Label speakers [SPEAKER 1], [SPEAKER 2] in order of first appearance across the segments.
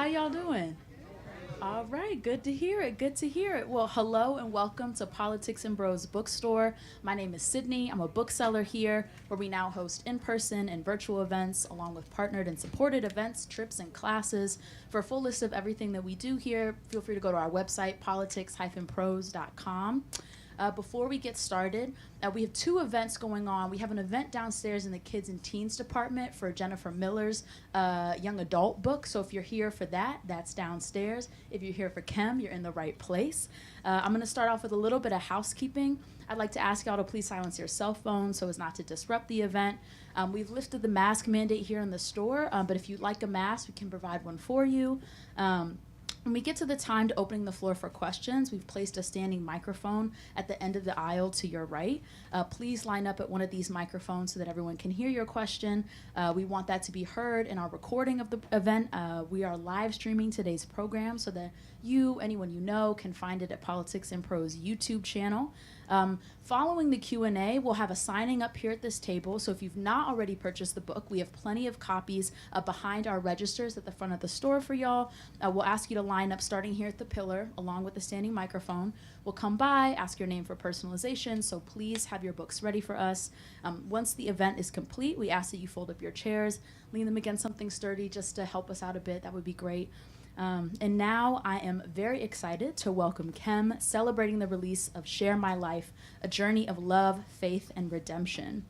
[SPEAKER 1] How y'all doing? All right, good to hear it. Good to hear it. Well, hello and welcome to Politics and Prose bookstore. My name is Sydney. I'm a bookseller here where we now host in-person and virtual events along with partnered and supported events, trips, and classes. For a full list of everything that we do here, feel free to go to our website, politics-prose.com. Before we get started, we have two events going on. We have an event downstairs in the Kids and Teens department for Jennifer Miller's young adult book. So if you're here for that, that's downstairs. If you're here for Chem, you're in the right place. I'm going to start off with a little bit of housekeeping. I'd like to ask y'all to please silence your cell phones so as not to disrupt the event. We've lifted the mask mandate here in the store, but if you'd like a mask, we can provide one for you. When we get to the time to opening the floor for questions, we've placed a standing microphone at the end of the aisle to your right. Please line up at one of these microphones so that everyone can hear your question. We want that to be heard in our recording of the event. We are live streaming today's program so that you, anyone you know, can find it at Politics and Prose YouTube channel. Following the Q&A, we'll have a signing up here at this table. So if you've not already purchased the book, we have plenty of copies behind our registers at the front of the store for y'all. We'll ask you to line up starting here at the pillar along with the standing microphone. We'll come by, ask your name for personalization, so please have your books ready for us. Once the event is complete, we ask that you fold up your chairs, lean them against something sturdy just to help us out a bit. That would be great. And now I am very excited to welcome Chem, celebrating the release of Share My Life, a journey of love, faith, and redemption.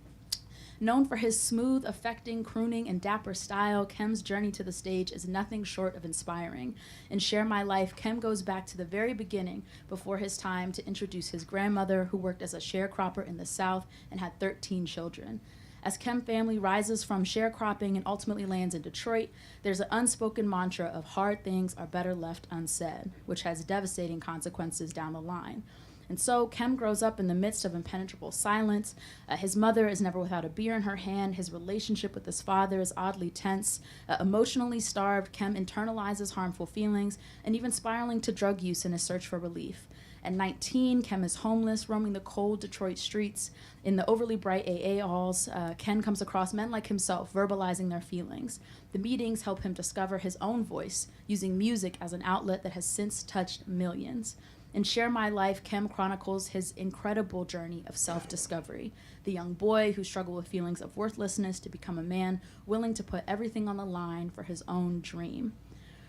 [SPEAKER 1] Known for his smooth, affecting, crooning, and dapper style, Chem's journey to the stage is nothing short of inspiring. In Share My Life, Chem goes back to the very beginning, before his time, to introduce his grandmother, who worked as a sharecropper in the South and had 13 children. As Chem family rises from sharecropping and ultimately lands in Detroit, there's an unspoken mantra of hard things are better left unsaid, which has devastating consequences down the line. And so Chem grows up in the midst of impenetrable silence. His mother is never without a beer in her hand. His relationship with his father is oddly tense. Emotionally starved, Chem internalizes harmful feelings and even spiraling to drug use in his search for relief. At 19, Chem is homeless, roaming the cold Detroit streets. In the overly bright AA halls, Ken comes across men like himself verbalizing their feelings. The meetings help him discover his own voice, using music as an outlet that has since touched millions. In Share My Life, Chem chronicles his incredible journey of self-discovery. The young boy who struggled with feelings of worthlessness to become a man willing to put everything on the line for his own dream.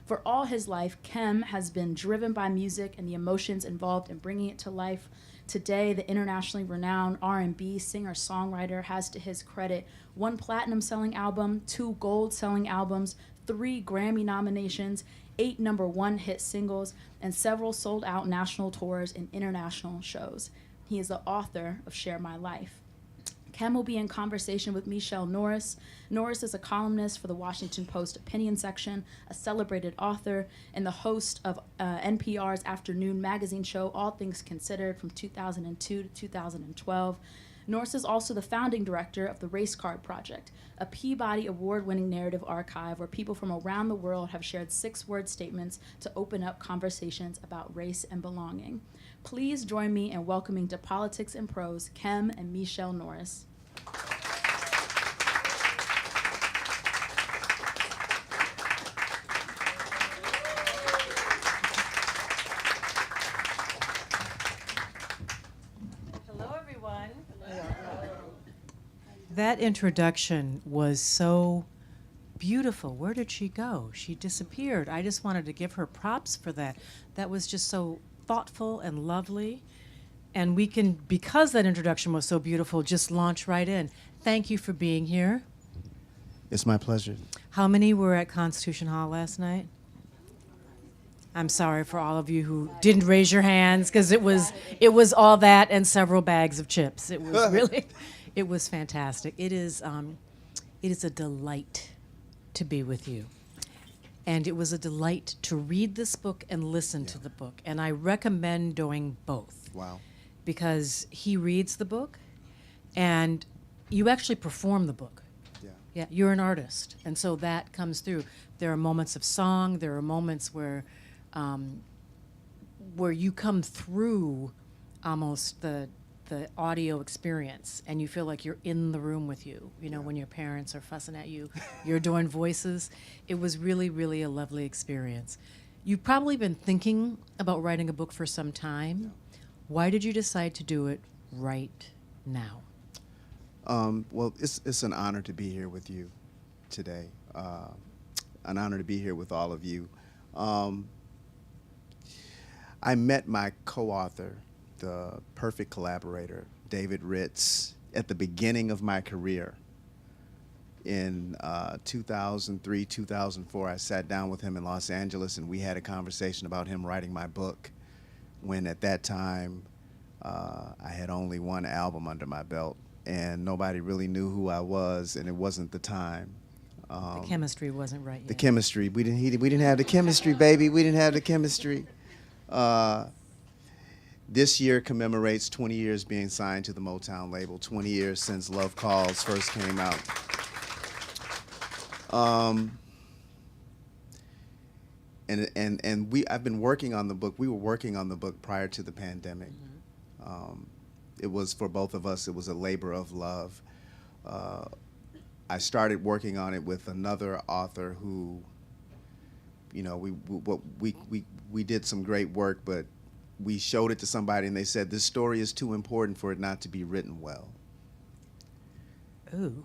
[SPEAKER 1] For all his life, Chem has been driven by music and the emotions involved in bringing it to life. Today, the internationally renowned R&B singer-songwriter has to his credit 1 platinum-selling album, 2 gold-selling albums, 3 Grammy nominations, 8 number-1 hit singles, and several sold-out national tours and international shows. He is the author of Share My Life. Chem will be in conversation with Michele Norris. Norris is a columnist for the Washington Post opinion section, a celebrated author, and the host of NPR's afternoon magazine show, All Things Considered, from 2002 to 2012. Norris is also the founding director of the Race Card Project, a Peabody Award-winning narrative archive where people from around the world have shared 6-word statements to open up conversations about race and belonging. Please join me in welcoming to Politics and Prose, Chem and Michele Norris.
[SPEAKER 2] Hello, everyone. That introduction was so beautiful. Where did she go? She disappeared. I just wanted to give her props for that. That was just so thoughtful and lovely. And we can, because that introduction was so beautiful, just launch right in. Thank you for being here.
[SPEAKER 3] It's my pleasure.
[SPEAKER 2] How many were at Constitution Hall last night? I'm sorry for all of you who didn't raise your hands, because it was all that and several bags of chips. It was really, it was fantastic. It is a delight to be with you. And it was a delight to read this book and listen to the book. And I recommend doing both.
[SPEAKER 3] Wow.
[SPEAKER 2] Because he reads the book and you actually perform the book. Yeah, you're an artist. And so that comes through. There are moments of song, there are moments where you come through almost the the audio experience, and you feel like you're in the room with you. You know,
[SPEAKER 3] Yeah.
[SPEAKER 2] when your parents are fussing at you, you're doing voices. It was really, really a lovely experience. You've probably been thinking about writing a book for some time.
[SPEAKER 3] Yeah.
[SPEAKER 2] Why did you decide to do it right now?
[SPEAKER 3] Well, it's an honor to be here with you today. An honor to be here with all of you. I met my co-author, the perfect collaborator, David Ritz, at the beginning of my career. In 2003, 2004, I sat down with him in Los Angeles, and we had a conversation about him writing my book, when at that time I had only one album under my belt, and nobody really knew who I was, and it wasn't the time.
[SPEAKER 2] The chemistry wasn't right yet.
[SPEAKER 3] The chemistry. We didn't have the chemistry, baby. We didn't have the chemistry. This year commemorates 20 years being signed to the Motown label, 20 years since Love Calls first came out. I've been working on the book. We were working on the book prior to the pandemic. It was, for both of us, it was a labor of love. I started working on it with another author who, you know, we did some great work, but we showed it to somebody and they said, this story is too important for it not to be written well.
[SPEAKER 2] Ooh.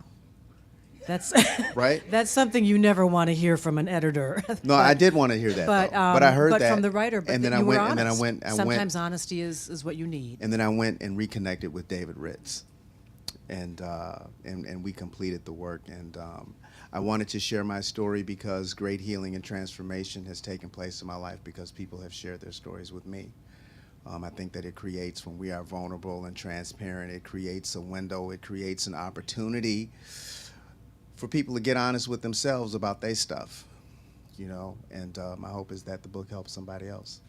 [SPEAKER 2] That's
[SPEAKER 3] Right?
[SPEAKER 2] That's something you never want to hear from an editor.
[SPEAKER 3] No, I did want to hear that,
[SPEAKER 2] but
[SPEAKER 3] but I heard that
[SPEAKER 2] from the writer. But
[SPEAKER 3] and then
[SPEAKER 2] you
[SPEAKER 3] I
[SPEAKER 2] were
[SPEAKER 3] went,
[SPEAKER 2] honest.
[SPEAKER 3] and then I went,
[SPEAKER 2] Sometimes honesty is what you need.
[SPEAKER 3] and then I went and reconnected with David Ritz, and we completed the work. And I wanted to share my story because great healing and transformation has taken place in my life because people have shared their stories with me. I think that it creates, when we are vulnerable and transparent, it creates a window, it creates an opportunity for people to get honest with themselves about their stuff, you know, and my hope is that the book helps somebody else.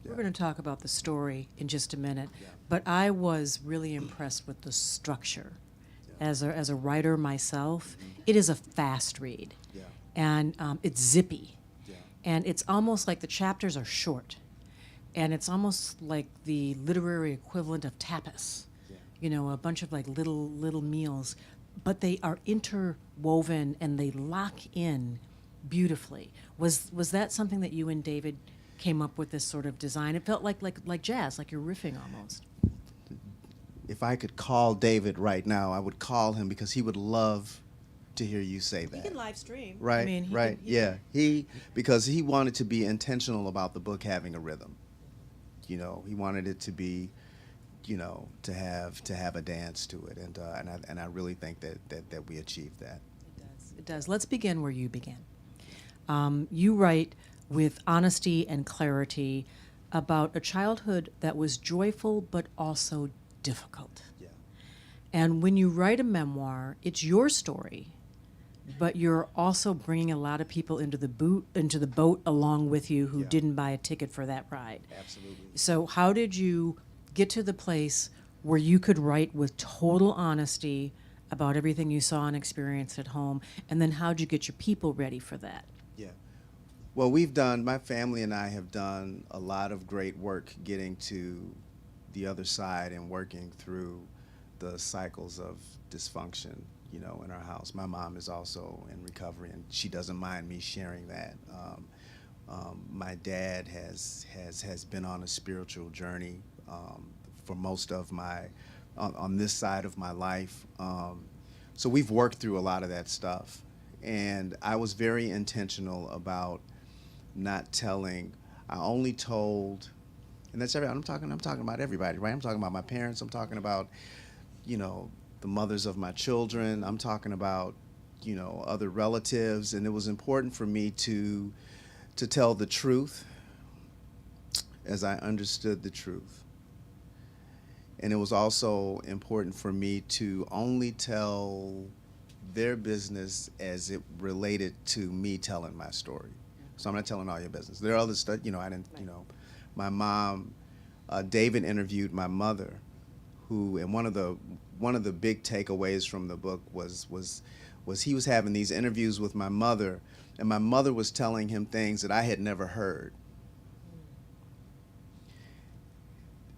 [SPEAKER 2] We're going to talk about the story in just a minute,
[SPEAKER 3] Yeah.
[SPEAKER 2] but I was really impressed with the structure. As a writer myself, it is a fast read,
[SPEAKER 3] Yeah.
[SPEAKER 2] and it's zippy,
[SPEAKER 3] Yeah.
[SPEAKER 2] and it's almost like the chapters are short, and it's almost like the literary equivalent of tapas.
[SPEAKER 3] Yeah.
[SPEAKER 2] You know, a bunch of like little meals, but they are interwoven and they lock in beautifully. Was that something that you and David came up with, this sort of design? It felt like jazz, like you're riffing almost.
[SPEAKER 3] If I could call David right now, I would call him because he would love to hear you say that.
[SPEAKER 2] He can live stream.
[SPEAKER 3] Right,
[SPEAKER 2] I mean, he
[SPEAKER 3] right,
[SPEAKER 2] can-
[SPEAKER 3] yeah. Because he wanted to be intentional about the book having a rhythm. You know, he wanted it to be, you know, to have a dance to it, and I really think that we achieved that.
[SPEAKER 2] It does. Let's begin where you began. You write with honesty and clarity about a childhood that was joyful but also difficult.
[SPEAKER 3] Yeah.
[SPEAKER 2] And when you write a memoir, it's your story, but you're also bringing a lot of people into the boat along with you who
[SPEAKER 3] Yeah.
[SPEAKER 2] didn't buy a ticket for that ride.
[SPEAKER 3] Absolutely.
[SPEAKER 2] So how did you get to the place where you could write with total honesty about everything you saw and experienced at home? And then how'd you get your people ready for that?
[SPEAKER 3] Yeah. Well, my family and I have done a lot of great work getting to the other side and working through the cycles of dysfunction, you know, in our house. My mom is also in recovery, and she doesn't mind me sharing that. My dad has been on a spiritual journey for most of on this side of my life. So we've worked through a lot of that stuff. And I was very intentional about not telling. I only told, and that's everybody. I'm talking about everybody, right? I'm talking about my parents. I'm talking about, you know, the mothers of my children. I'm talking about, you know, other relatives. And it was important for me to tell the truth as I understood the truth. And it was also important for me to only tell their business as it related to me telling my story. So I'm not telling all your business. There are other stuff, you know, I didn't, you know, my mom, David interviewed my mother, who, and one of the big takeaways from the book was he was having these interviews with my mother, and my mother was telling him things that I had never heard.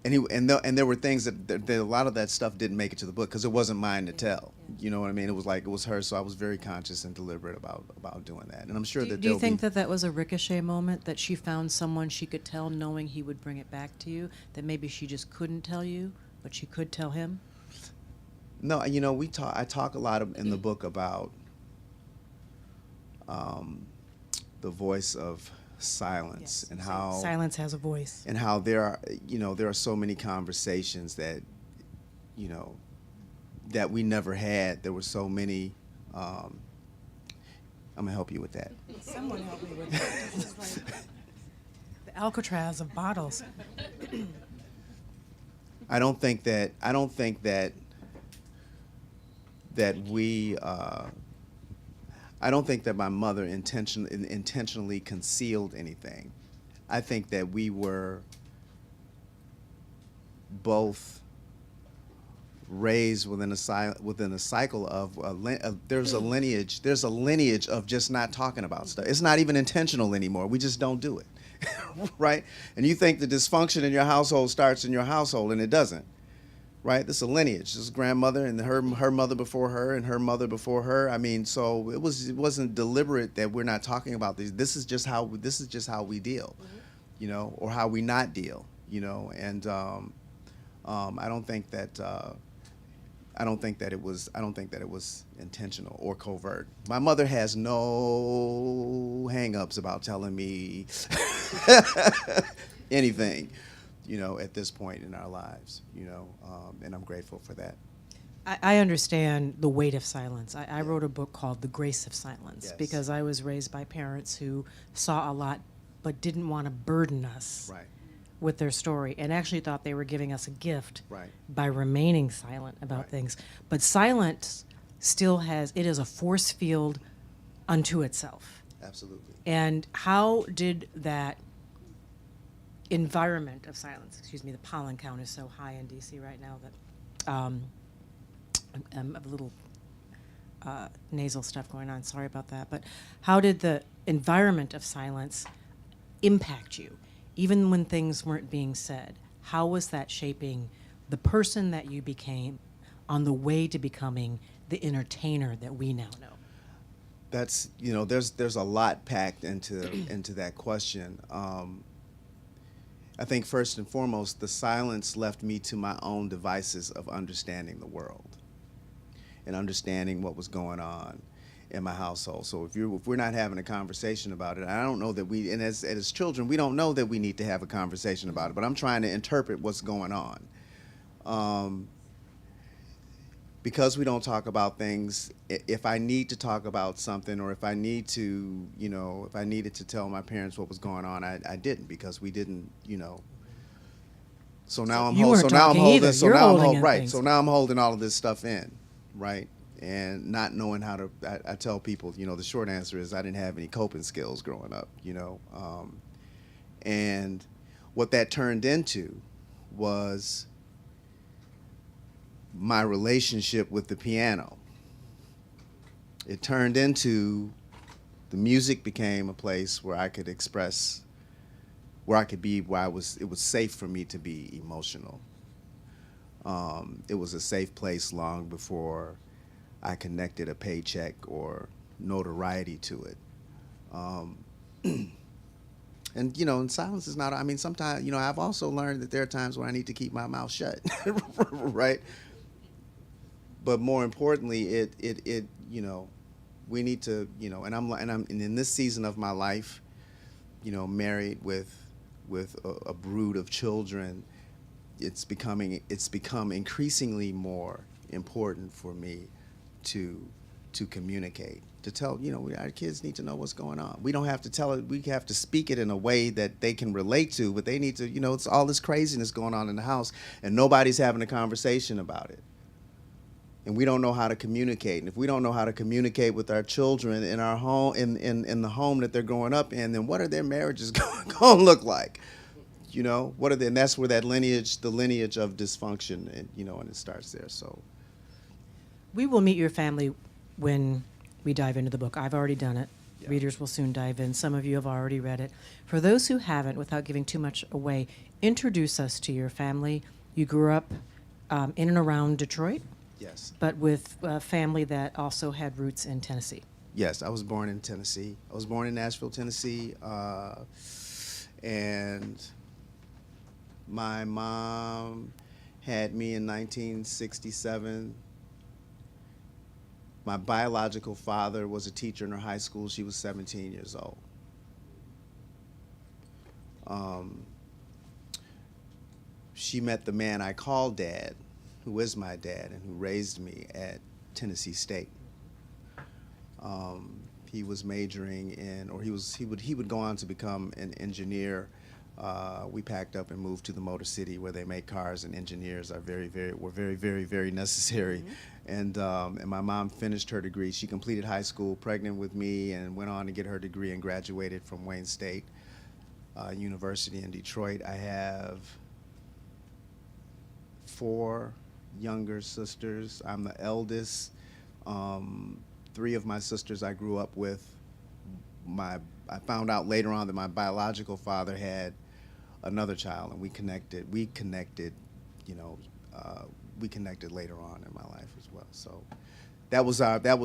[SPEAKER 3] and there were things that a lot of that stuff didn't make it to the book because it wasn't mine to tell. You know what I mean? It was like it was hers, so I was very conscious and deliberate about doing that. And I'm sure that
[SPEAKER 2] Do you
[SPEAKER 3] there'll
[SPEAKER 2] think
[SPEAKER 3] be,
[SPEAKER 2] that was a ricochet moment, that she found someone she could tell knowing he would bring it back to you, that maybe she just couldn't tell you, but she could tell him?
[SPEAKER 3] No, you know, I talk a lot in the book about the voice of silence, and how
[SPEAKER 2] silence has a voice.
[SPEAKER 3] and how there are so many conversations that, you know, that we never had. There were so many. I'm gonna help you with that.
[SPEAKER 2] Someone help me with that. This is like the Alcatraz of bottles.
[SPEAKER 3] I don't think that we. I don't think that my mother intentionally concealed anything. I think that we were both raised within a cycle of there's a lineage of just not talking about stuff. It's not even intentional anymore. We just don't do it, right? And you think the dysfunction in your household starts in your household, and it doesn't. Right, this is a lineage. This is grandmother and her mother before her and her mother before her. I mean, so it wasn't deliberate that we're not talking about these. This is just how we deal, you know, or how we not deal, you know. And I don't think that it was intentional or covert. My mother has no hang-ups about telling me anything, you know, at this point in our lives, you know, and I'm grateful for that.
[SPEAKER 2] I understand the weight of silence. I wrote a book called The Grace of Silence,
[SPEAKER 3] Yes.
[SPEAKER 2] because I was raised by parents who saw a lot but didn't want to burden us
[SPEAKER 3] Right.
[SPEAKER 2] with their story, and actually thought they were giving us a gift
[SPEAKER 3] Right.
[SPEAKER 2] by remaining silent about
[SPEAKER 3] Right.
[SPEAKER 2] things. But silence still it is a force field unto itself.
[SPEAKER 3] Absolutely.
[SPEAKER 2] And how did that environment of silence, the pollen count is so high in DC right now that I'm a little nasal stuff going on, sorry about that, but how did the environment of silence impact you, even when things weren't being said? How was that shaping the person that you became on the way to becoming the entertainer that we now know?
[SPEAKER 3] That's, you know, there's a lot packed into that question. I think first and foremost, the silence left me to my own devices of understanding the world and understanding what was going on in my household. So if we're not having a conversation about it, I don't know that we, and as children, we don't know that we need to have a conversation about it, but I'm trying to interpret what's going on. Because we don't talk about things, if I need to talk about something, or if I need to, you know, if I needed to tell my parents what was going on, I didn't, because we didn't, you know. So now I'm holding. So now I'm holding. So now I'm holding. Right. So now I'm holding all of this stuff in, right, and not knowing how to. I tell people, you know, the short answer is I didn't have any coping skills growing up, you know, and what that turned into was my relationship with the piano. It turned into, the music became a place where I could express, where I could be, it was safe for me to be emotional. It was a safe place long before I connected a paycheck or notoriety to it. And, you know, and silence is not, I mean, sometimes, you know, I've also learned that there are times when I need to keep my mouth shut, right? But more importantly, it you know, we need to, you know, and I'm in this season of my life, you know, married with a brood of children, it's become increasingly more important for me to communicate, to tell, you know, our kids need to know what's going on. We don't have to tell it, we have to speak it in a way that they can relate to, but they need to, you know, it's all this craziness going on in the house and nobody's having a conversation about it. And we don't know how to communicate. And if we don't know how to communicate with our children in our home, in the home that they're growing up in, then what are their marriages going to look like? You know, what are they? And that's where that lineage, the lineage of dysfunction, and, you know, and it starts there. So
[SPEAKER 2] We will meet your family when we dive into the book. I've already done it.
[SPEAKER 3] Yeah.
[SPEAKER 2] Readers will soon dive in. Some of you have already read it. For those who haven't, without giving too much away, introduce us to your family. You grew up in and around Detroit,
[SPEAKER 3] Yes.
[SPEAKER 2] but with a family that also had roots in Tennessee.
[SPEAKER 3] Yes, I was born in Tennessee. I was born in Nashville, Tennessee, and my mom had me in 1967. My biological father was a teacher in her high school. She was 17 years old. She met the man I call Dad, who is my dad and who raised me at Tennessee State. He was majoring in, or he would go on to become an engineer. We packed up and moved to the Motor City, where they make cars, and engineers are were very necessary. Mm-hmm. And my mom finished her degree. She completed high school, pregnant with me, and went on to get her degree and graduated from Wayne State University in Detroit. I have 4 younger sisters. I'm the eldest. 3 of my sisters I grew up with. I found out later on that my biological father had another child, and we connected, we connected later on in my life as well. So that was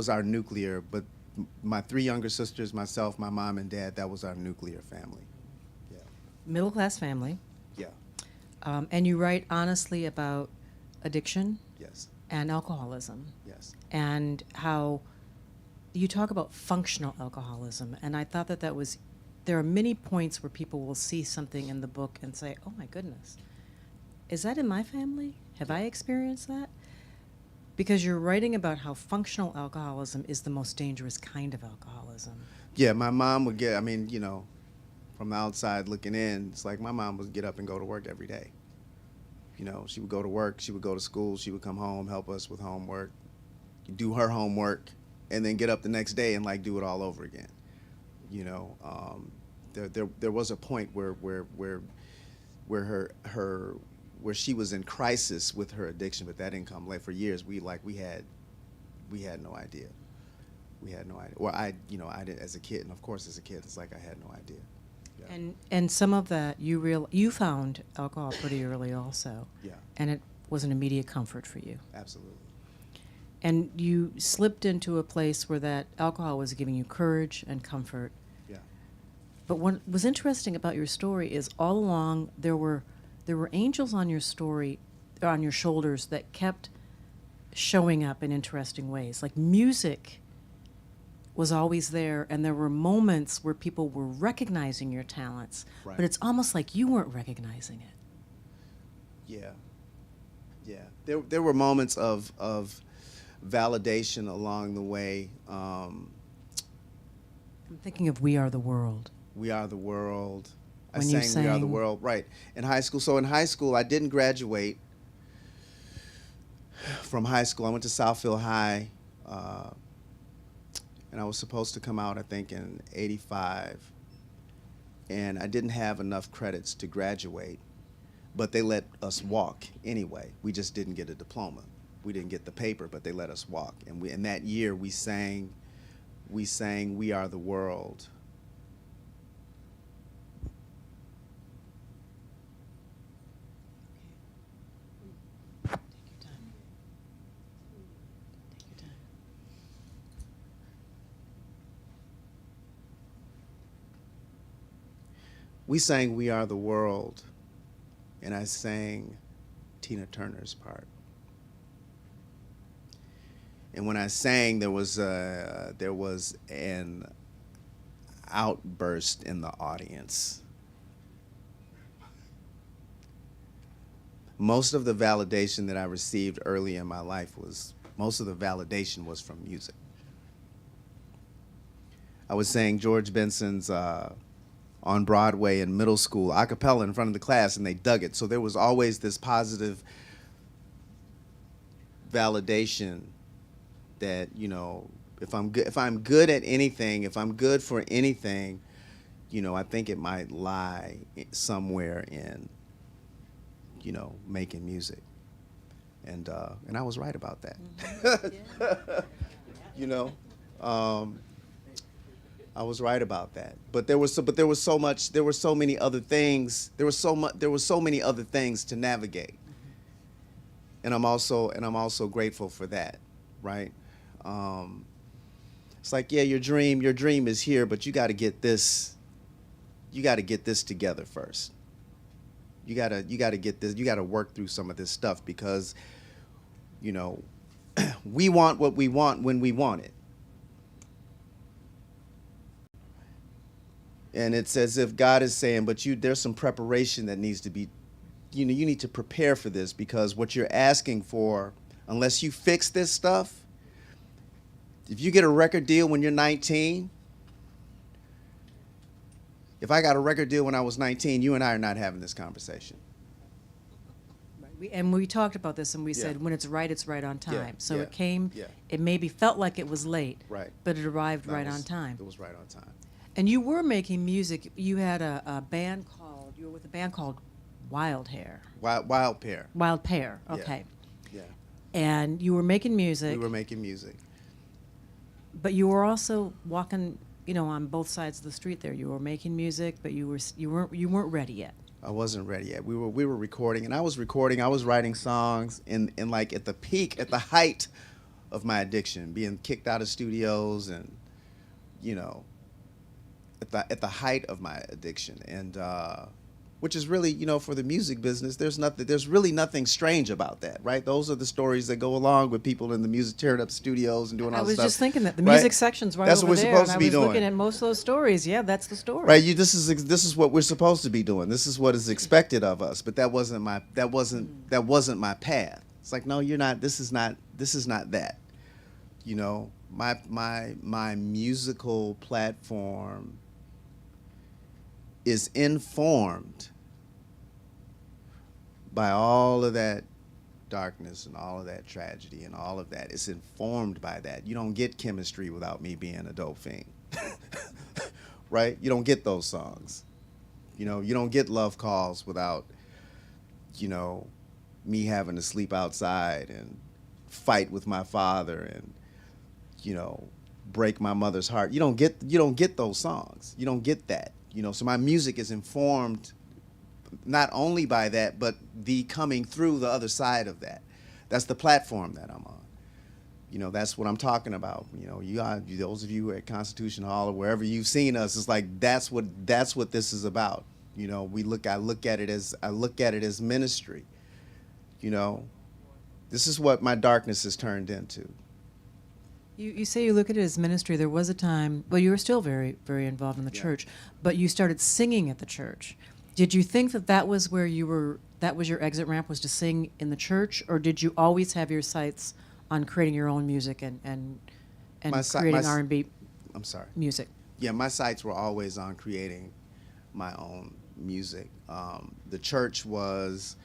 [SPEAKER 3] our nuclear, but my 3 younger sisters, myself, my mom and dad, that was our nuclear family. Yeah.
[SPEAKER 2] Middle class family.
[SPEAKER 3] Yeah.
[SPEAKER 2] And you write honestly about addiction
[SPEAKER 3] Yes.
[SPEAKER 2] and alcoholism,
[SPEAKER 3] Yes.
[SPEAKER 2] and how you talk about functional alcoholism. And I thought that there are many points where people will see something in the book and say, oh my goodness, is that in my family? Have I experienced that? Because you're writing about how functional alcoholism is the most dangerous kind of alcoholism.
[SPEAKER 3] Yeah, my mom would from the outside looking in, it's like my mom would get up and go to work every day. She would go to work, she would go to school, she would come home, help us with homework, do her homework, and then get up the next day and do it all over again. There was a point where she was in crisis with her addiction, but that didn't come late. For years, we had no idea. We had no idea. Well, I did as a kid, and of course as a kid, it's like I had no idea. Yeah.
[SPEAKER 2] And some of that you found alcohol pretty early also.
[SPEAKER 3] Yeah.
[SPEAKER 2] And it was an immediate comfort for you.
[SPEAKER 3] Absolutely.
[SPEAKER 2] And you slipped into a place where that alcohol was giving you courage and comfort.
[SPEAKER 3] Yeah.
[SPEAKER 2] But what was interesting about your story is all along there were angels on your story, on your shoulders, that kept showing up in interesting ways. Like music was always there, and there were moments where people were recognizing your talents,
[SPEAKER 3] Right.
[SPEAKER 2] but it's almost like you weren't recognizing it.
[SPEAKER 3] Yeah. Yeah. There were moments of validation along the way.
[SPEAKER 2] I'm thinking of We Are the World.
[SPEAKER 3] We Are the World.
[SPEAKER 2] When you
[SPEAKER 3] We Are the
[SPEAKER 2] sang-
[SPEAKER 3] World, right, in high school. So in high school, I didn't graduate from high school. I went to Southfield High, and I was supposed to come out, I think, in '85. And I didn't have enough credits to graduate, but they let us walk anyway. We just didn't get a diploma. We didn't get the paper, but they let us walk. And in that year, we sang We Are the World.
[SPEAKER 2] Take your time. Take your time.
[SPEAKER 3] We sang We Are the World, and I sang Tina Turner's part. And when I sang, there was an outburst in the audience. Most of the validation that I received early in my life was from music. I was saying George Benson's on Broadway in middle school, a cappella in front of the class, and they dug it. So there was always this positive validation that, if I'm good at anything, if I'm good for anything, I think it might lie somewhere in, making music. And I was right about that.
[SPEAKER 1] Mm-hmm. Yeah.
[SPEAKER 3] I was right about that. But there was so much. There were so many other things. There were so many other things to navigate. And I'm also grateful for that, right? It's like, yeah, your dream is here, but you got to get this. You got to get this together first. You gotta get this. You gotta work through some of this stuff because, you know, we want what we want when we want it. And it's as if God is saying, but there's some preparation that needs to be, you need to prepare for this because what you're asking for, unless you fix this stuff, if you get a record deal when you're 19, if I got a record deal when I was 19, you and I are not having this conversation.
[SPEAKER 2] And we talked about this, and we
[SPEAKER 3] Yeah.
[SPEAKER 2] said when it's right on time.
[SPEAKER 3] Yeah,
[SPEAKER 2] So
[SPEAKER 3] yeah,
[SPEAKER 2] it came,
[SPEAKER 3] yeah.
[SPEAKER 2] it maybe felt like it was late,
[SPEAKER 3] Right.
[SPEAKER 2] but it arrived
[SPEAKER 3] That
[SPEAKER 2] right
[SPEAKER 3] was-
[SPEAKER 2] on time.
[SPEAKER 3] It was right on time.
[SPEAKER 2] And you were making music. You had you were with a band called Wild Hair.
[SPEAKER 3] Wild Pear.
[SPEAKER 2] Wild Pear,
[SPEAKER 3] Yeah.
[SPEAKER 2] okay.
[SPEAKER 3] Yeah.
[SPEAKER 2] And you were making music,
[SPEAKER 3] We were making music.
[SPEAKER 2] but you were also walking, on both sides of the street there. You were making music, but you weren't ready yet.
[SPEAKER 3] I wasn't ready yet. We were recording, and I was writing songs in like at the height of my addiction, being kicked out of studios, and at the height of my addiction, and which is really, for the music business, there's really nothing strange about that, right? Those are the stories that go along with people in the music, tearing up studios and doing all
[SPEAKER 2] I
[SPEAKER 3] this
[SPEAKER 2] was
[SPEAKER 3] stuff.
[SPEAKER 2] just thinking that the
[SPEAKER 3] right?
[SPEAKER 2] music section's right
[SPEAKER 3] That's
[SPEAKER 2] over
[SPEAKER 3] what we're
[SPEAKER 2] there,
[SPEAKER 3] supposed
[SPEAKER 2] and
[SPEAKER 3] to
[SPEAKER 2] I
[SPEAKER 3] be
[SPEAKER 2] was
[SPEAKER 3] doing.
[SPEAKER 2] looking at most of those stories. Yeah, that's the story.
[SPEAKER 3] Right, this is what we're supposed to be doing. This is what is expected of us. But that wasn't my path. It's like, no, you're not. This is not that. My musical platform is informed by all of that darkness and all of that tragedy and all of that. It's informed by that. You don't get chemistry without me being a dope fiend. Right? You don't get those songs. You don't get love calls without, me having to sleep outside and fight with my father and, break my mother's heart. You don't get those songs. You don't get that. So my music is informed not only by that, but the coming through the other side of that. That's the platform that I'm on. That's what I'm talking about. Those of you at Constitution Hall or wherever you've seen us, it's like that's what this is about. I look at it as ministry. This is what my darkness has turned into.
[SPEAKER 2] You say you look at it as ministry. There was a time, well, you were still very, very involved in the
[SPEAKER 3] Yeah.
[SPEAKER 2] church, but you started singing at the church. Did you think that was where that was your exit ramp, was to sing in the church, or did you always have your sights on creating your own music and creating R&B
[SPEAKER 3] I'm sorry.
[SPEAKER 2] music?
[SPEAKER 3] Yeah, my sights were always on creating my own music. The church was,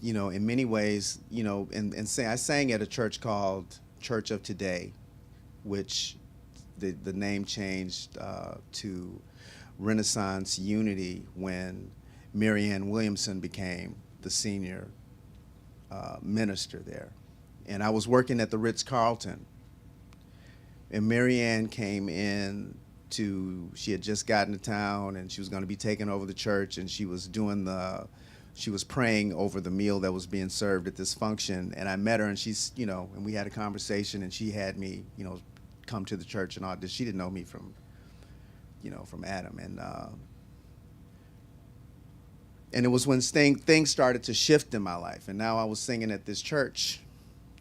[SPEAKER 3] in many ways, I sang at a church called Church of Today, which the name changed to Renaissance Unity when Marianne Williamson became the senior minister there. And I was working at the Ritz-Carlton, and Marianne came in she had just gotten to town, and she was going to be taking over the church, and she was praying over the meal that was being served at this function. And I met her, and she's, and we had a conversation, and she had me, come to the church and all this. She didn't know me from Adam. And it was when things started to shift in my life. And now I was singing at this church,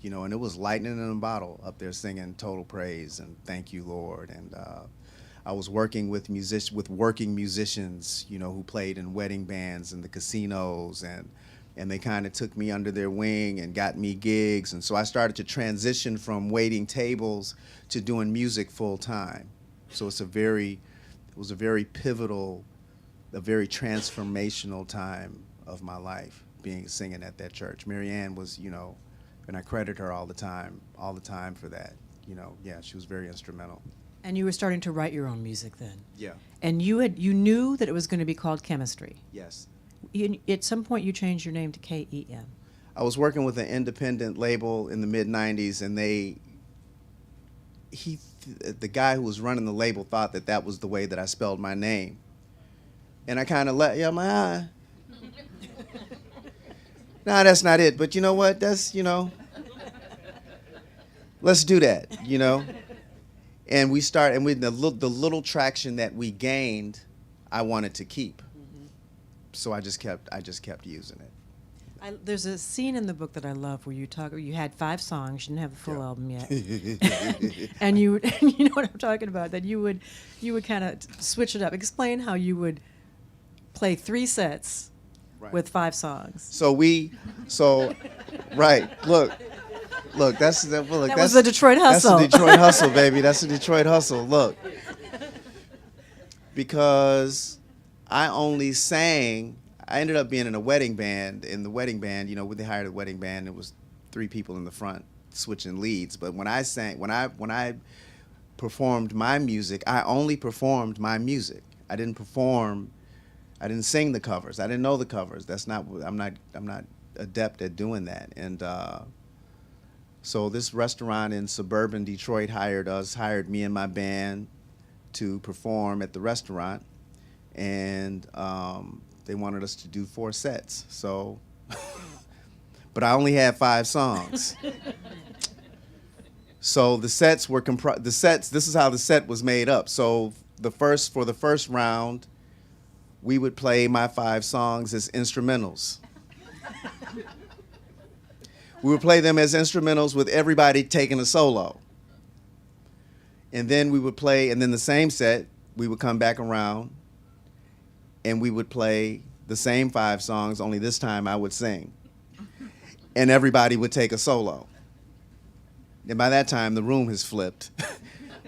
[SPEAKER 3] and it was lightning in a bottle up there singing Total Praise and Thank You, Lord. And I was working with working musicians, who played in wedding bands and the casinos, and they kind of took me under their wing and got me gigs. And so I started to transition from waiting tables to doing music full time. So it was a very pivotal, a very transformational time of my life, singing at that church. Marianne was, and I credit her all the time for that. Yeah, she was very instrumental.
[SPEAKER 2] And you were starting to write your own music then.
[SPEAKER 3] Yeah.
[SPEAKER 2] And you knew that it was going to be called Chemistry.
[SPEAKER 3] Yes.
[SPEAKER 2] At some point, you changed your name to KEM.
[SPEAKER 3] I was working with an independent label in the mid-'90s, and the guy who was running the label thought that that was the way that I spelled my name. And I kind of let, yeah, my eye. Nah, that's not it. But you know what? That's, let's do that, And we start, and with the little traction that we gained, I wanted to keep. So I just kept using it.
[SPEAKER 2] There's a scene in the book that I love where you had 5 songs, you didn't have the full album yet, and you know what I'm talking about. That you would kind of switch it up. Explain how you would play 3 sets with 5 songs. Right. Look, that's that was the Detroit hustle.
[SPEAKER 3] That's the Detroit hustle, baby. That's the Detroit hustle. Look, because I only sang. I ended up being in a wedding band. In the wedding band, when they hired a wedding band, it was 3 people in the front switching leads. But when I sang, when I performed my music, I only performed my music. I didn't sing the covers. I didn't know the covers. I'm not adept at doing that. And so this restaurant in suburban Detroit hired me and my band to perform at the restaurant, and they wanted us to do 4 sets. So, but I only had 5 songs. So the sets were this is how the set was made up. So for the first round, we would play my 5 songs as instrumentals. We would play them as instrumentals with everybody taking a solo. And then we would play, and then the same set, we would come back around, and we would play the same 5 songs, only this time I would sing. And everybody would take a solo. And by that time, the room has flipped.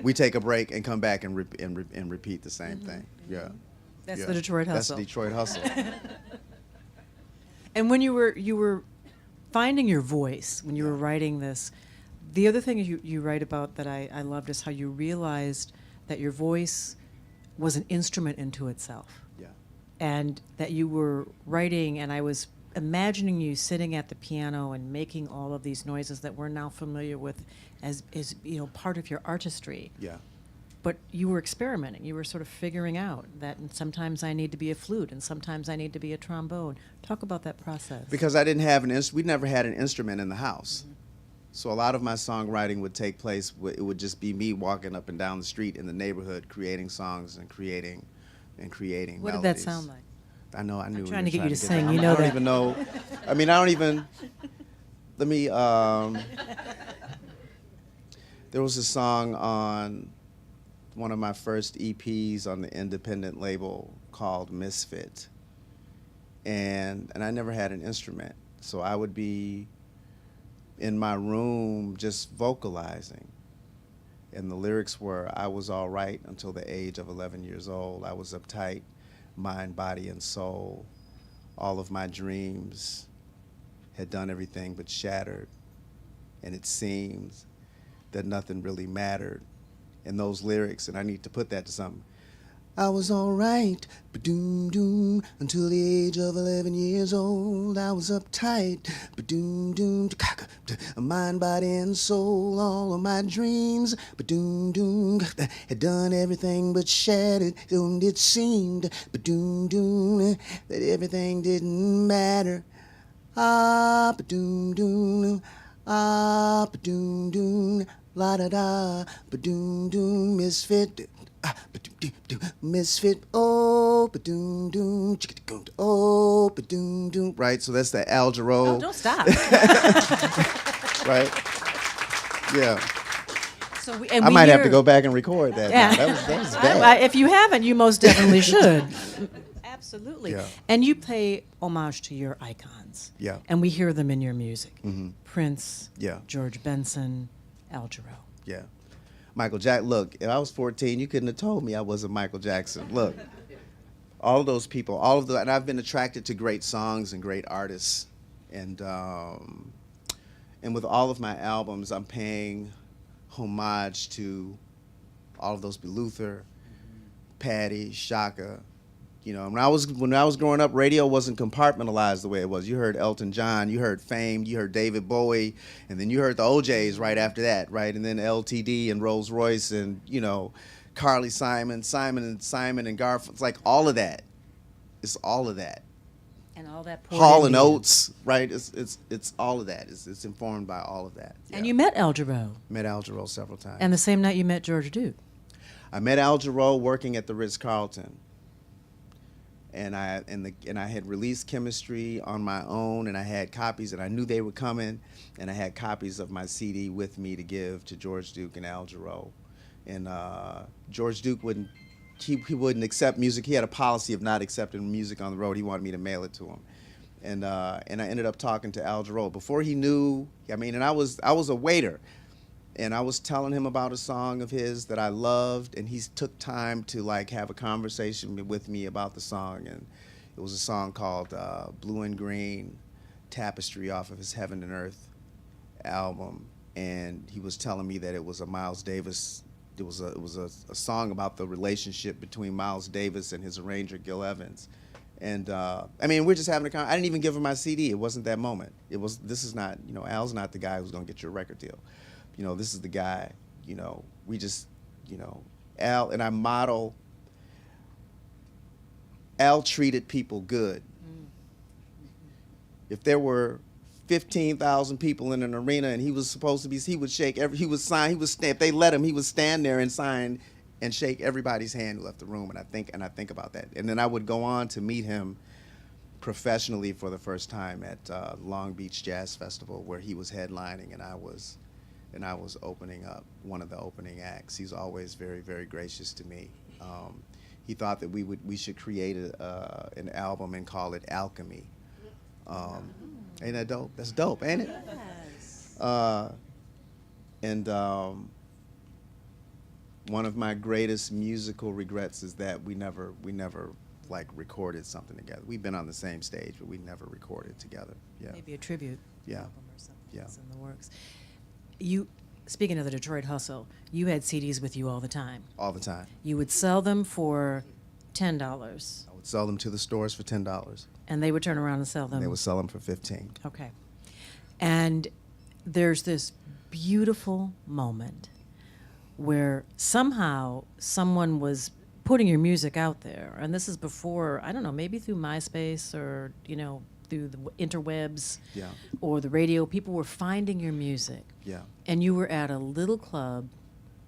[SPEAKER 3] We take a break and come back and repeat the same thing. Yeah.
[SPEAKER 2] That's the Detroit hustle.
[SPEAKER 3] That's the Detroit hustle.
[SPEAKER 2] And when you were finding your voice, when you were writing this, the other thing you write about that I loved is how you realized that your voice was an instrument into itself.
[SPEAKER 3] Yeah.
[SPEAKER 2] And that you were writing, and I was imagining you sitting at the piano and making all of these noises that we're now familiar with as part of your artistry.
[SPEAKER 3] Yeah.
[SPEAKER 2] But you were experimenting. You were sort of figuring out that sometimes I need to be a flute and sometimes I need to be a trombone. Talk about that process.
[SPEAKER 3] Because I didn't have we never had an instrument in the house. Mm-hmm. So a lot of my songwriting would take place, it would just be me walking up and down the street in the neighborhood, creating songs and creating melodies.
[SPEAKER 2] What did that sound like?
[SPEAKER 3] I know, I knew.
[SPEAKER 2] I'm trying to get you to
[SPEAKER 3] get
[SPEAKER 2] sing,
[SPEAKER 3] that.
[SPEAKER 2] you know that.
[SPEAKER 3] I don't even know. I mean, I don't even, let me, there was a song on one of my first EPs on the independent label called Misfit. And I never had an instrument. So I would be in my room just vocalizing. And the lyrics were, I was all right until the age of 11 years old. I was uptight, mind, body, and soul. All of my dreams had done everything but shattered. And it seems that nothing really mattered. And those lyrics, and I need to put that to something. I was all right, ba-doom-doom, until the age of 11 years old. I was uptight, ba-doom-doom, mind, body, and soul. All of my dreams, ba-doom-doom, had done everything but shattered. And it seemed, ba-doom-doom, that everything didn't matter. Ah, ba-doom-doom, ah, ba-doom-doom, la-da-da, ba-doom-doom, misfit. Misfit, oh, ba-doom-doom, chicka-doom, oh, ba-doom-doom. Right, so that's the Algero.
[SPEAKER 2] Oh, don't stop.
[SPEAKER 3] Right? Yeah.
[SPEAKER 2] So
[SPEAKER 3] I might have to go back and record that.
[SPEAKER 2] Yeah.
[SPEAKER 3] That was bad.
[SPEAKER 2] If you haven't, you most definitely should. Absolutely.
[SPEAKER 3] Yeah.
[SPEAKER 2] And you pay homage to your icons.
[SPEAKER 3] Yeah.
[SPEAKER 2] And we hear them in your music.
[SPEAKER 3] Mm-hmm.
[SPEAKER 2] Prince,
[SPEAKER 3] Yeah.
[SPEAKER 2] George Benson, Algero.
[SPEAKER 3] Yeah. Michael Jackson. Look, if I was 14, you couldn't have told me I wasn't Michael Jackson. Look, all of those people, and I've been attracted to great songs and great artists, and with all of my albums, I'm paying homage to all of those. Luther, Patti, Shaka, You know, when I was growing up, radio wasn't compartmentalized the way it was. You heard Elton John, you heard Fame, you heard David Bowie, and then you heard the OJs right after that, right? And then LTD and Rolls Royce and, you know, Carly Simon, Simon and Garfunkel. It's like all of that. It's all of that.
[SPEAKER 2] And all that poured
[SPEAKER 3] Hall
[SPEAKER 2] into
[SPEAKER 3] and
[SPEAKER 2] you.
[SPEAKER 3] Oates, right? It's all of that. It's informed by all of that.
[SPEAKER 2] And
[SPEAKER 3] Yeah.
[SPEAKER 2] you met Al Jarreau.
[SPEAKER 3] Met Al Jarreau several times.
[SPEAKER 2] And the same night you met George Duke.
[SPEAKER 3] I met Al Jarreau working at the Ritz-Carlton. And I had released Chemistry on my own, and I had copies, and I knew they were coming, and I had copies of my CD with me to give to George Duke and Al Jarreau. And George Duke wouldn't accept music. He had a policy of not accepting music on the road. He wanted me to mail it to him. And I ended up talking to Al Jarreau before he knew. I mean, and I was a waiter. And I was telling him about a song of his that I loved, and he took time to like have a conversation with me about the song. And it was a song called Blue and Green Tapestry off of his Heaven and Earth album. And he was telling me that it was a Miles Davis, it was a song about the relationship between Miles Davis and his arranger Gil Evans. And I mean, we're just having a I didn't even give him my CD. It wasn't that moment. This is not, you know, Al's not the guy who's gonna get you a record deal. You know, this is the guy, you know, we just, you know, Al treated people good. If there were 15,000 people in an arena and he was supposed to be, if they let him, he would stand there and sign and shake everybody's hand who left the room. And I think about that. And then I would go on to meet him professionally for the first time at Long Beach Jazz Festival, where he was headlining and I was opening up, one of the opening acts. He's always very, very gracious to me. He thought that we should create an album and call it Alchemy. Ain't that dope? That's dope, ain't it? Yes. One of my greatest musical regrets is that we never like recorded something together. We've been on the same stage, but we never recorded together. Yeah.
[SPEAKER 2] Maybe a tribute
[SPEAKER 3] Yeah.
[SPEAKER 2] album or something
[SPEAKER 3] Yeah.
[SPEAKER 2] that's in the works. You, speaking of the Detroit hustle, you had CDs with you all the time.
[SPEAKER 3] All the time.
[SPEAKER 2] You would sell them for $10,
[SPEAKER 3] I would sell them to the stores for $10.
[SPEAKER 2] and they would turn around and sell them.
[SPEAKER 3] And they would sell them for $15.
[SPEAKER 2] Okay. And there's this beautiful moment where somehow someone was putting your music out there, and this is before, I don't know, maybe through MySpace or, you know, through the interwebs
[SPEAKER 3] Yeah.
[SPEAKER 2] or the radio. People were finding your music.
[SPEAKER 3] Yeah.
[SPEAKER 2] And you were at a little club.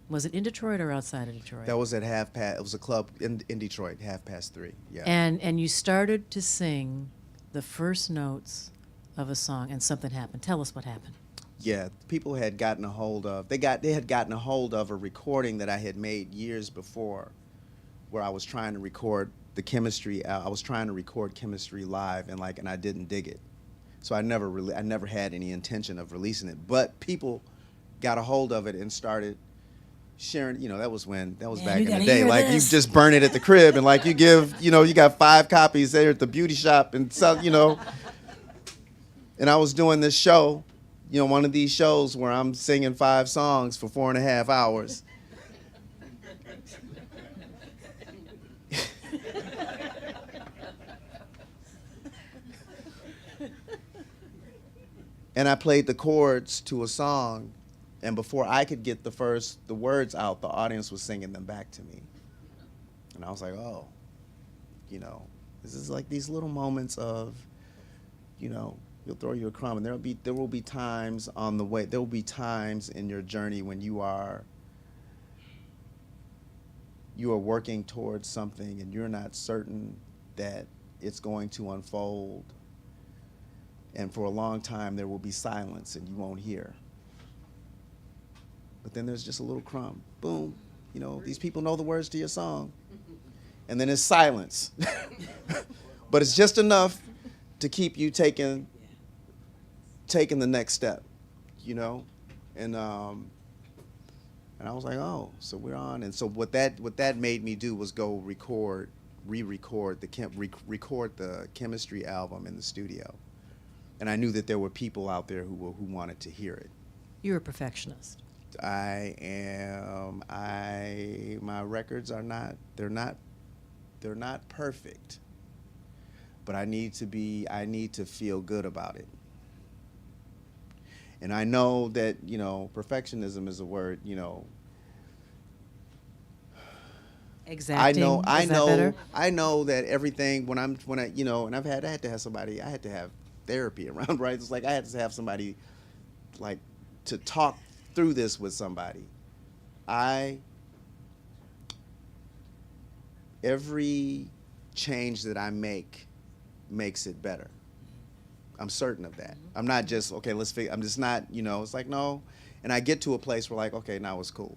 [SPEAKER 2] Was it in Detroit or outside of Detroit?
[SPEAKER 3] That was at it was a club in Detroit, 3:30. Yeah.
[SPEAKER 2] And you started to sing the first notes of a song, and something happened. Tell us what happened.
[SPEAKER 3] Yeah, people had gotten a hold of. They had gotten a hold of a recording that I had made years before, where I was trying to record the Chemistry. I was trying to record Chemistry live, and I didn't dig it, so I never had any intention of releasing it. But people got a hold of it and started sharing. You know, that was back in the day. Like you just burn it at the crib, and like you give, you know, you got 5 copies there at the beauty shop, and sell, you know. And I was doing this show, you know, one of these shows where I'm singing 5 songs for 4.5 hours. And I played the chords to a song, and before I could get the words out, the audience was singing them back to me. And I was like, oh, you know, this is like these little moments of, you know, he'll throw you a crumb, and there will be times on the way, there will be times in your journey when you are working towards something and you're not certain that it's going to unfold. And for a long time, there will be silence and you won't hear. But then there's just a little crumb. Boom. You know, these people know the words to your song. And then it's silence. But it's just enough to keep you taking the next step, you know? And I was like, oh, so we're on. And so what that made me do was go record the Chemistry album in the studio. And I knew that there were people out there who wanted to hear it.
[SPEAKER 2] You're a perfectionist.
[SPEAKER 3] I am. My records are not. They're not They're not perfect, but I need to feel good about it. And I know that, perfectionism is a word,
[SPEAKER 2] Exacting. Is that better?
[SPEAKER 3] I know that everything when I, and I had to have somebody, I had to have therapy around, right? It's like I had to have somebody like to talk through this with somebody. Every change that I make makes it better. I'm certain of that. I'm not just, okay, I'm just not, it's like, no. And I get to a place where like, okay, now it's cool.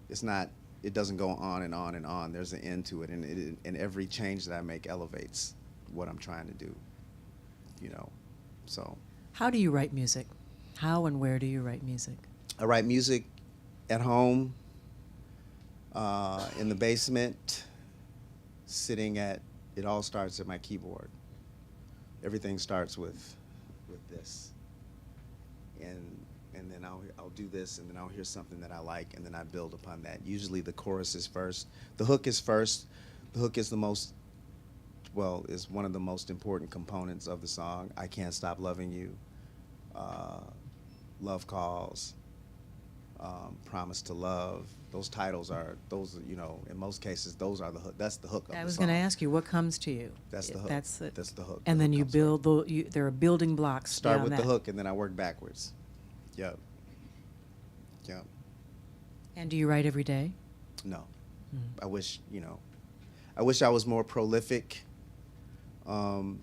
[SPEAKER 3] It's not, it doesn't go on and on and on. There's an end to it. And every change that I make elevates what I'm trying to do, so.
[SPEAKER 2] How do you write music? How and where do you write music?
[SPEAKER 3] I write music at home, in the basement, it all starts at my keyboard. Everything starts with this, and then I'll do this, and then I'll hear something that I like, and then I build upon that. Usually the chorus is first, the hook is first. The hook is is one of the most important components of the song. I Can't Stop Loving You, Love Calls, Promise to Love. Those titles are in most cases those are the hook. That's the hook of the song.
[SPEAKER 2] I was going to ask you, what comes to you?
[SPEAKER 3] That's the hook. That's the hook.
[SPEAKER 2] And
[SPEAKER 3] the
[SPEAKER 2] then
[SPEAKER 3] hook
[SPEAKER 2] you
[SPEAKER 3] comes
[SPEAKER 2] build there are building blocks.
[SPEAKER 3] Start with
[SPEAKER 2] that.
[SPEAKER 3] the hook, and then I work backwards. Yep.
[SPEAKER 2] And do you write every day?
[SPEAKER 3] No. I wish I was more prolific. I'm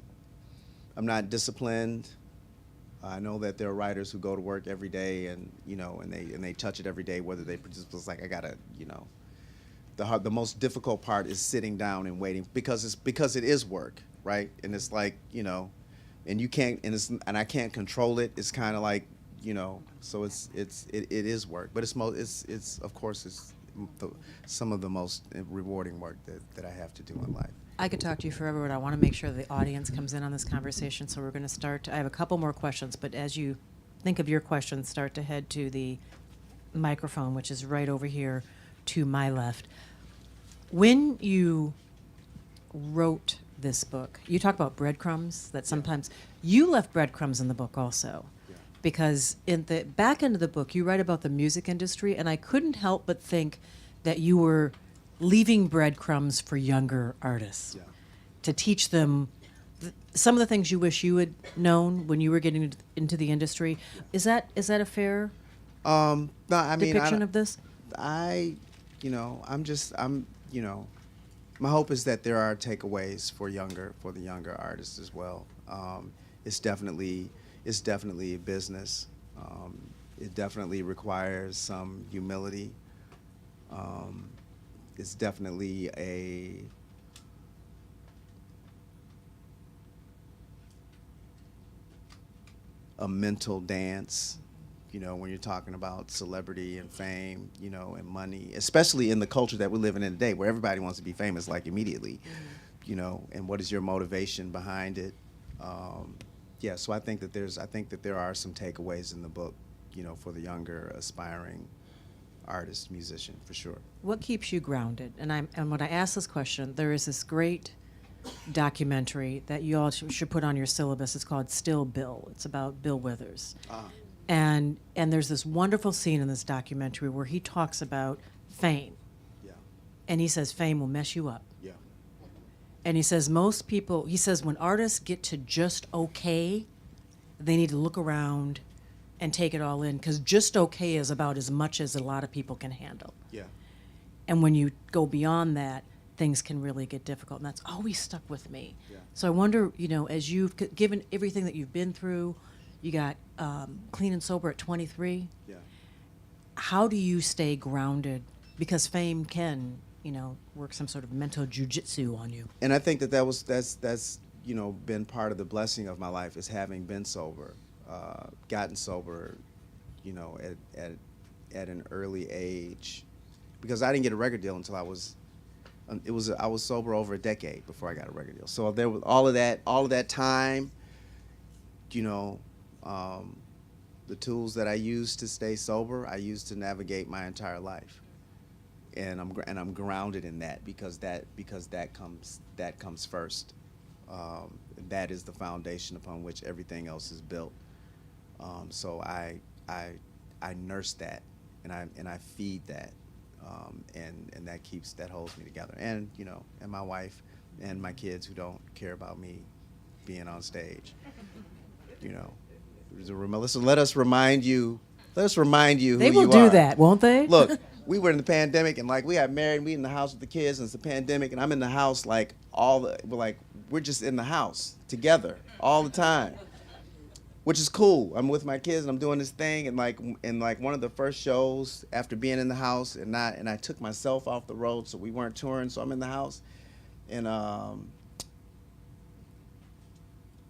[SPEAKER 3] not disciplined. I know that there are writers who go to work every day and they touch it every day, whether they produce. It's like I gotta, the most difficult part is sitting down and waiting because it is work, right? And it's like, and you can't, and I can't control it. It's kind of like, so it is work, but it's of course it's some of the most rewarding work that I have to do in life.
[SPEAKER 2] I could talk to you forever, but I want to make sure the audience comes in on this conversation. So we're going to start. I have a couple more questions, but as you think of your questions, start to head to the microphone, which is right over here to my left. When you wrote this book, you talk about breadcrumbs, that sometimes you left breadcrumbs in the book also.
[SPEAKER 3] Yeah.
[SPEAKER 2] Because in the back end of the book, you write about the music industry, and I couldn't help but think that you were leaving breadcrumbs for younger artists to teach them some of the things you wish you had known when you were getting into the industry. Is that a fair
[SPEAKER 3] No, I mean,
[SPEAKER 2] depiction of this?
[SPEAKER 3] my hope is that there are takeaways for the younger artists as well. It's definitely a business. It definitely requires some humility. It's definitely a mental dance, when you're talking about celebrity and fame, and money, especially in the culture that we live in today, where everybody wants to be famous like immediately, and what is your motivation behind it? So I think that there are some takeaways in the book, for the younger aspiring artist, musician, for sure.
[SPEAKER 2] What keeps you grounded? And when I ask this question, there is this great documentary that you all should put on your syllabus. It's called Still Bill. It's about Bill Withers. And there's this wonderful scene in this documentary where he talks about fame.
[SPEAKER 3] Yeah.
[SPEAKER 2] And he says fame will mess you up.
[SPEAKER 3] Yeah.
[SPEAKER 2] And he says when artists get to just okay, they need to look around and take it all in, because just okay is about as much as a lot of people can handle.
[SPEAKER 3] Yeah.
[SPEAKER 2] And when you go beyond that, things can really get difficult, and that's always stuck with me.
[SPEAKER 3] Yeah.
[SPEAKER 2] So I wonder, as you've given everything that you've been through, you got clean and sober at 23.
[SPEAKER 3] Yeah.
[SPEAKER 2] How do you stay grounded? Because fame can, work some sort of mental jujitsu on you.
[SPEAKER 3] And I think that's been part of the blessing of my life, is having been sober, gotten sober, at an early age, because I didn't get a record deal until I was sober over a decade before I got a record deal. So there was all of that time, the tools that I used to stay sober, I used to navigate my entire life. and I'm grounded in that because that comes first. That is the foundation upon which everything else is built. So I nurse that, and I feed that, and that holds me together. And and my wife and my kids who don't care about me being on stage. So let us remind you. Let us remind you who
[SPEAKER 2] They
[SPEAKER 3] you
[SPEAKER 2] will
[SPEAKER 3] are.
[SPEAKER 2] do that, won't they?
[SPEAKER 3] Look, we were in the pandemic, and we got married, and we in the house with the kids, and it's the pandemic, and I'm in the house we're just in the house together all the time, which is cool. I'm with my kids, and I'm doing this thing, and one of the first shows after being in the house, and I took myself off the road, so we weren't touring, so I'm in the house, and on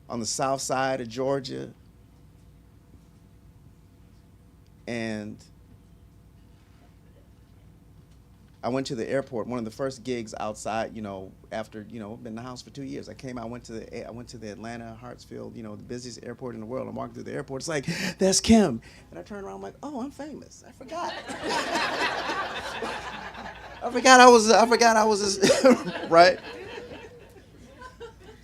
[SPEAKER 3] the south side of Georgia, and I went to the airport. One of the first gigs outside, after I've been in the house for 2 years. I went to the Atlanta Hartsfield, the busiest airport in the world. I'm walking through the airport. It's like, that's Kim, and I turn around. I'm like, oh, I'm famous. I forgot. I forgot I was right.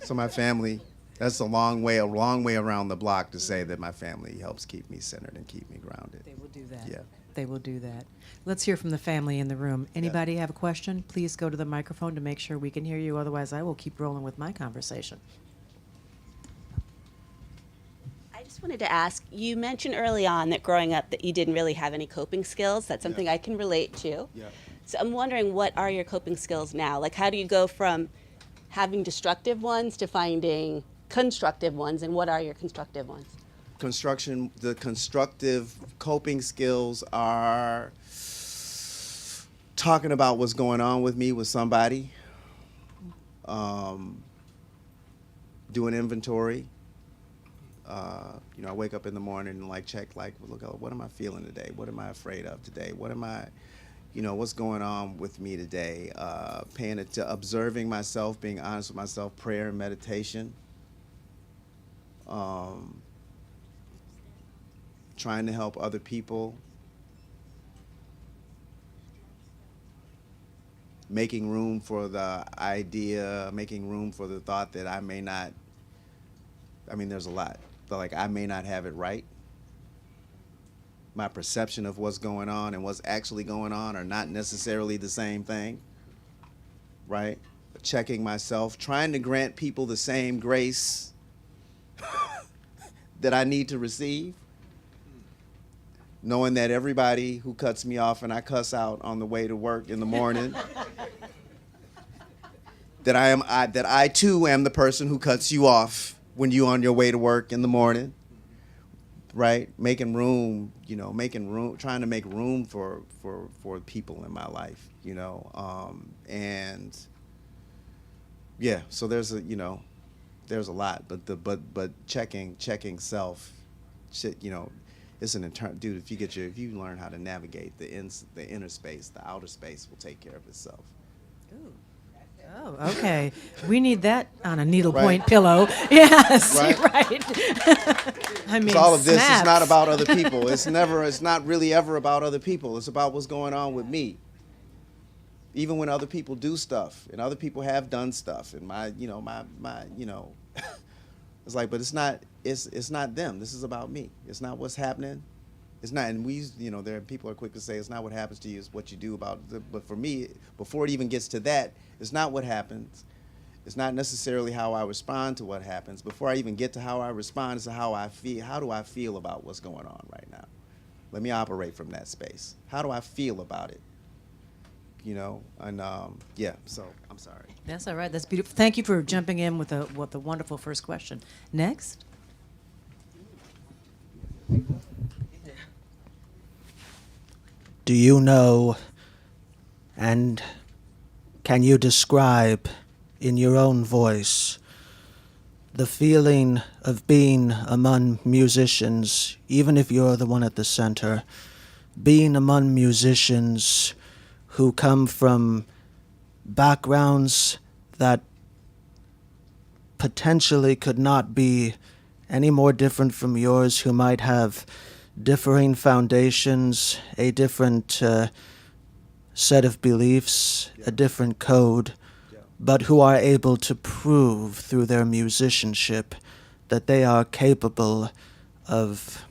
[SPEAKER 3] So my family. That's a long way around the block to say that my family helps keep me centered and keep me grounded.
[SPEAKER 2] They will do that.
[SPEAKER 3] Yeah.
[SPEAKER 2] They will do that. Let's hear from the family in the room. Anybody have a question? Please go to the microphone to make sure we can hear you. Otherwise, I will keep rolling with my conversation.
[SPEAKER 4] I just wanted to ask, you mentioned early on that growing up that you didn't really have any coping skills. That's something I can relate to.
[SPEAKER 3] Yeah.
[SPEAKER 4] So I'm wondering, what are your coping skills now? How do you go from having destructive ones to finding constructive ones, and what are your constructive ones?
[SPEAKER 3] The constructive coping skills are talking about what's going on with me with somebody, doing inventory. I wake up in the morning and check, look, what am I feeling today? What am I afraid of today? What am I, what's going on with me today? Paying it to observing myself, being honest with myself, prayer and meditation. Trying to help other people, making room for the idea, making room for the thought that I may not, there's a lot, but I may not have it right. My perception of what's going on and what's actually going on are not necessarily the same thing, right? Checking myself, trying to grant people the same grace that I need to receive, knowing that everybody who cuts me off and I cuss out on the way to work in the morning, that I too am the person who cuts you off when you're on your way to work in the morning, right? Making room, trying to make room for people in my life, and yeah. So there's a lot, but checking self, shit, it's an internal, dude. If you learn how to navigate the inner space, the outer space will take care of itself.
[SPEAKER 2] Ooh. Oh, okay. We need that on a needlepoint
[SPEAKER 3] Right.
[SPEAKER 2] pillow. Yes,
[SPEAKER 3] Right.
[SPEAKER 2] Right.
[SPEAKER 3] All of this
[SPEAKER 2] snaps.
[SPEAKER 3] is not about other people. It's not really ever about other people. It's about what's going on with me. Even when other people do stuff and other people have done stuff, and my it's but it's not them. This is about me. It's not what's happening. It's not, and there people are quick to say it's not what happens to you, it's what you do about it. But for me, before it even gets to that, it's not what happens. It's not necessarily how I respond to what happens. Before I even get to how I respond, it's how I feel. How do I feel about what's going on right now? Let me operate from that space. How do I feel about it? So I'm sorry.
[SPEAKER 2] That's all right. That's beautiful. Thank you for jumping in with a wonderful first question. Next.
[SPEAKER 5] Do you know, and can you describe in your own voice the feeling of being among musicians, even if you're the one at the center, being among musicians who come from backgrounds that potentially could not be any more different from yours, who might have differing foundations, a different set of beliefs,
[SPEAKER 3] Yeah.
[SPEAKER 5] a different code,
[SPEAKER 3] Yeah.
[SPEAKER 5] but who are able to prove through their musicianship that they are capable of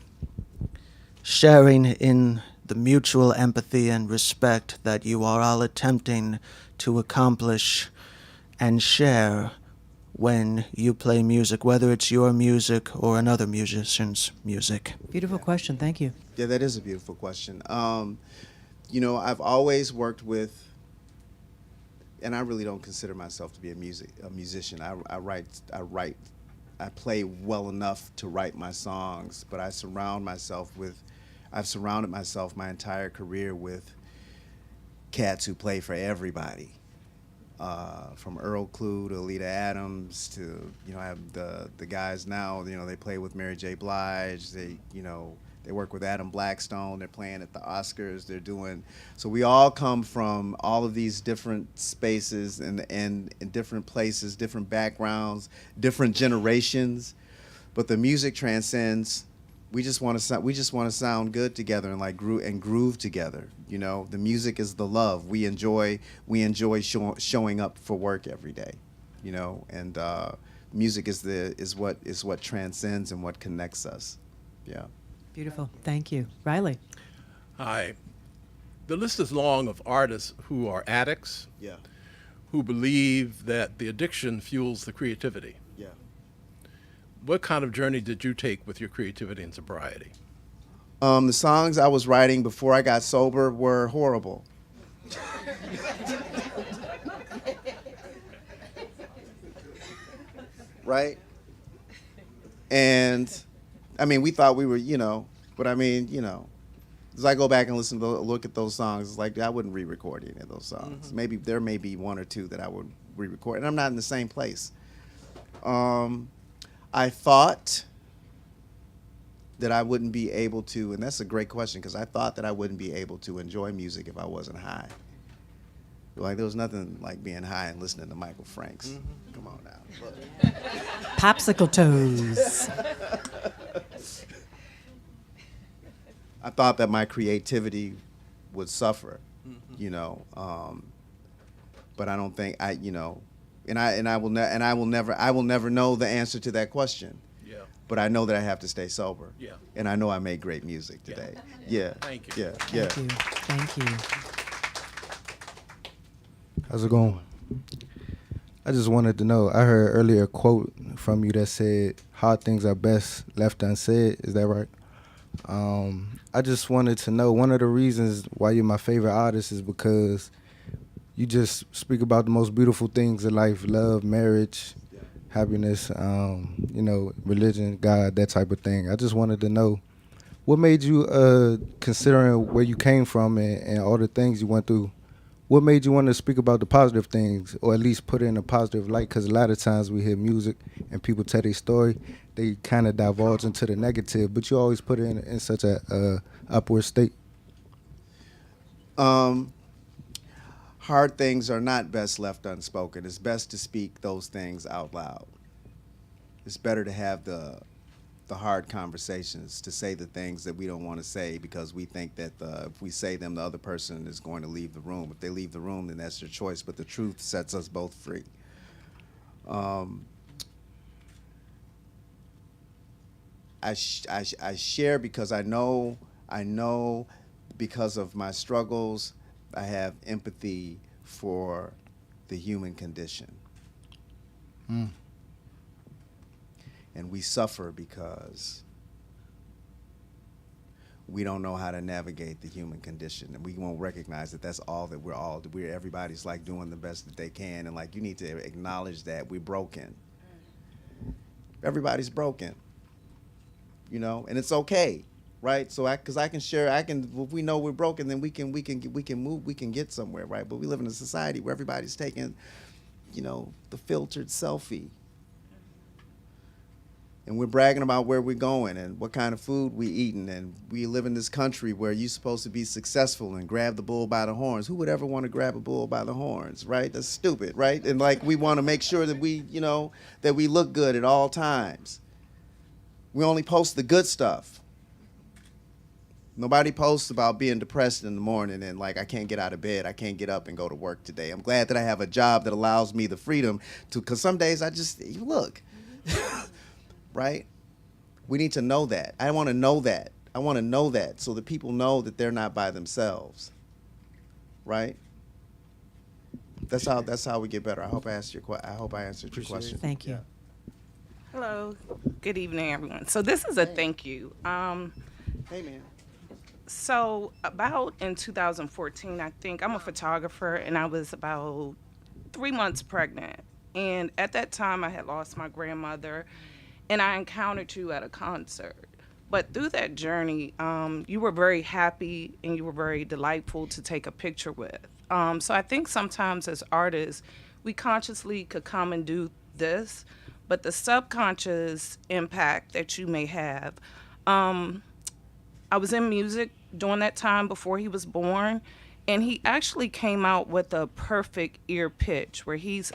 [SPEAKER 5] sharing in the mutual empathy and respect that you are all attempting to accomplish and share when you play music, whether it's your music or another musician's music.
[SPEAKER 2] Beautiful question. Thank you.
[SPEAKER 3] Yeah, that is a beautiful question. I've always worked with, and I really don't consider myself to be a musician. I play well enough to write my songs, but I've surrounded myself my entire career with cats who play for everybody. From Earl Klugh to Alita Adams to, I have the guys now, they play with Mary J. Blige. They work with Adam Blackstone. They're playing at the Oscars. So we all come from all of these different spaces and different places, different backgrounds, different generations. But the music transcends. We just want to sound good together and groove together. The music is the love. We enjoy showing up for work every day. And music is what transcends and what connects us. Yeah.
[SPEAKER 2] Beautiful. Thank you. Riley.
[SPEAKER 6] Hi. The list is long of artists who are addicts,
[SPEAKER 3] Yeah.
[SPEAKER 6] who believe that the addiction fuels the creativity.
[SPEAKER 3] Yeah.
[SPEAKER 6] What kind of journey did you take with your creativity and sobriety?
[SPEAKER 3] The songs I was writing before I got sober were horrible. Right? And we thought we were, but as I go back and look at those songs, it's like I wouldn't re-record any of those songs. Mm-hmm. Maybe there may be one or two that I would re-record, and I'm not in the same place. I thought that I wouldn't be able to, and that's a great question, because I thought that I wouldn't be able to enjoy music if I wasn't high. Like, there was nothing like being high and listening to Michael Franks. Mm-hmm. Come on now. Look.
[SPEAKER 2] Popsicle toes.
[SPEAKER 3] I thought that my creativity would suffer, mm-hmm. But I don't think I will never know the answer to that question.
[SPEAKER 6] Yeah.
[SPEAKER 3] But I know that I have to stay sober.
[SPEAKER 6] Yeah.
[SPEAKER 3] And I know I made great music today. Yeah.
[SPEAKER 6] Thank you.
[SPEAKER 3] Yeah. Yeah.
[SPEAKER 2] Thank you.
[SPEAKER 7] How's it going? I just wanted to know, I heard earlier a quote from you that said, hard things are best left unsaid. Is that right? I just wanted to know, one of the reasons why you're my favorite artist is because you just speak about the most beautiful things in life, love, marriage, happiness, religion, God, that type of thing. I just wanted to know, what made you, considering where you came from and all the things you went through, what made you want to speak about the positive things, or at least put it in a positive light? Because a lot of times we hear music and people tell their story, they kind of divulge into the negative, but you always put it in such a upward state.
[SPEAKER 3] Hard things are not best left unspoken. It's best to speak those things out loud. It's better to have the hard conversations, to say the things that we don't want to say because we think that if we say them, the other person is going to leave the room. If they leave the room, then that's their choice, but the truth sets us both free. I share because I know because of my struggles, I have empathy for the human condition.
[SPEAKER 7] Mm.
[SPEAKER 3] And we suffer because we don't know how to navigate the human condition, and we won't recognize that that's all that everybody's like doing the best that they can, and like you need to acknowledge that we're broken. Everybody's broken, and it's okay, right? So if we know we're broken, then we can move, we can get somewhere, right? But we live in a society where everybody's taking, the filtered selfie. And we're bragging about where we're going and what kind of food we eating, and we live in this country where you're supposed to be successful and grab the bull by the horns. Who would ever want to grab a bull by the horns, right? That's stupid, right? And like we want to make sure that we look good at all times. We only post the good stuff. Nobody posts about being depressed in the morning and like, I can't get out of bed. I can't get up and go to work today. I'm glad that I have a job that allows me the freedom to, because some days I just, you look, right? We need to know that. I want to know that. I want to know that so that people know that they're not by themselves, right? That's how we get better. I hope I answered your question.
[SPEAKER 2] Thank you.
[SPEAKER 8] Hello. Good evening, everyone. So this is a thank you.
[SPEAKER 3] Hey, man.
[SPEAKER 8] So about in 2014, I think I'm a photographer, and I was about 3 months pregnant. And at that time, I had lost my grandmother, and I encountered you at a concert. But through that journey, you were very happy and you were very delightful to take a picture with. So I think sometimes as artists, we consciously could come and do this, but the subconscious impact that you may have. I was in music during that time before he was born, and he actually came out with a perfect ear pitch where he's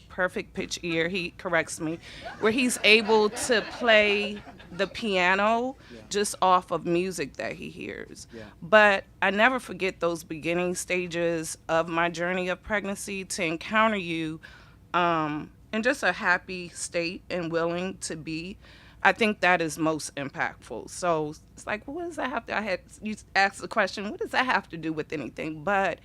[SPEAKER 8] perfect pitch ear, he corrects me, where he's able to play the piano just off of music that he hears. But I never forget those beginning stages of my journey of pregnancy to encounter you in just a happy state and willing to be. I think that is most impactful. So it's like, what does that have to, you asked the question, what does that have to do with anything? But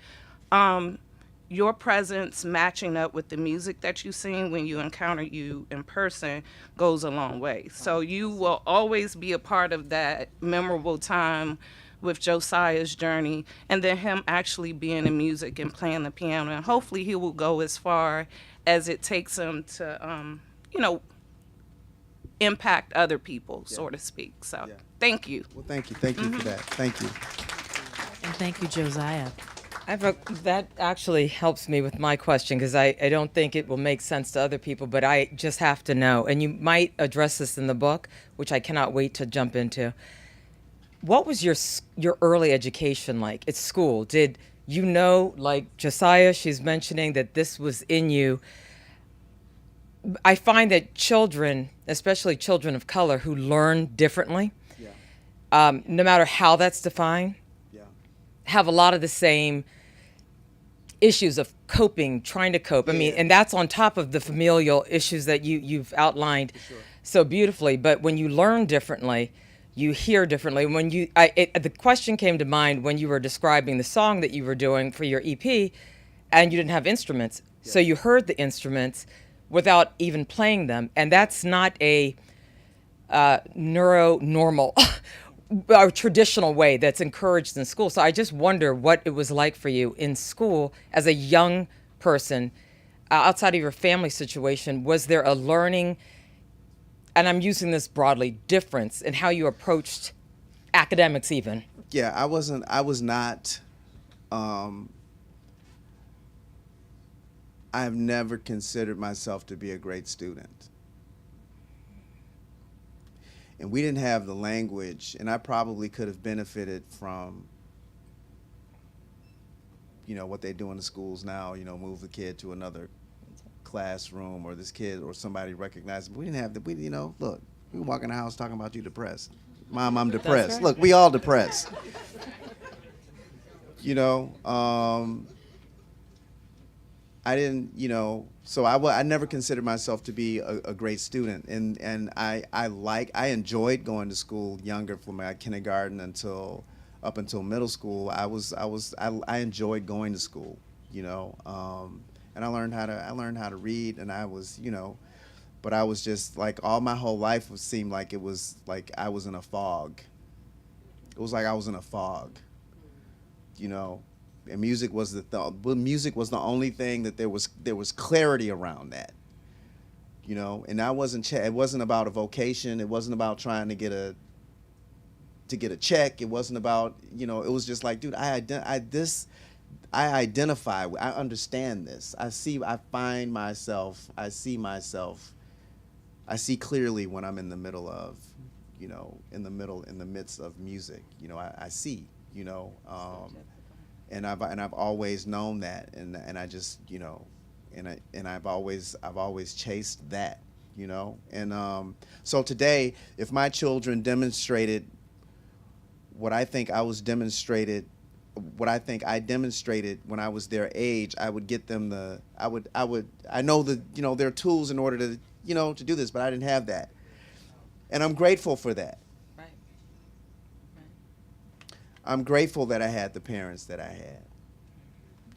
[SPEAKER 8] your presence matching up with the music that you sing when you encounter you in person goes a long way. So you will always be a part of that memorable time with Josiah's journey, and then him actually being in music and playing the piano. And hopefully he will go as far as it takes him to, impact other people, so to speak. So thank you.
[SPEAKER 3] Well, thank you. Thank you for that. Thank you.
[SPEAKER 2] And thank you, Josiah.
[SPEAKER 9] That actually helps me with my question, because I don't think it will make sense to other people, but I just have to know, and you might address this in the book, which I cannot wait to jump into. What was your early education like at school? Did you know, like Josiah, she's mentioning that this was in you. I find that children, especially children of color who learn differently, no matter how that's defined, have a lot of the same issues of coping, trying to cope. I mean, and that's on top of the familial issues that you've outlined so beautifully. But when you learn differently, you hear differently. When the question came to mind when you were describing the song that you were doing for your EP, and you didn't have instruments, so you heard the instruments without even playing them, and that's not a normal or traditional way that's encouraged in school. So I just wonder what it was like for you in school as a young person, outside of your family situation. Was there a learning, and I'm using this broadly, difference in how you approached academics even?
[SPEAKER 3] Yeah, I was not, I've never considered myself to be a great student. And we didn't have the language, and I probably could have benefited from, what they do in the schools now, move the kid to another classroom, or this kid or somebody recognized. We didn't have look, we walk in the house talking about you depressed. Mom, I'm depressed.
[SPEAKER 9] Right.
[SPEAKER 3] Look, we all depressed. I didn't, so I never considered myself to be a great student, and I enjoyed going to school younger, from my kindergarten up until middle school. I enjoyed going to school, and I learned how to read, and I was, but I was just like, all my whole life seemed like it was like I was in a fog. It was like I was in a fog, And music was the only thing that there was clarity around that, And I wasn't. It wasn't about a vocation. It wasn't about trying to get a check. It wasn't about It was just like, dude, I identify. I understand this. I find myself. I see myself. I see clearly when I'm in the middle of, in the midst of music. I see. And I've always known that, and I just and I've always chased that, and so today, if my children demonstrated what I think I demonstrated when I was their age, I would get them I know their tools in order to, to do this, but I didn't have that. And I'm grateful for that.
[SPEAKER 9] Right.
[SPEAKER 3] I'm grateful that I had the parents that I had.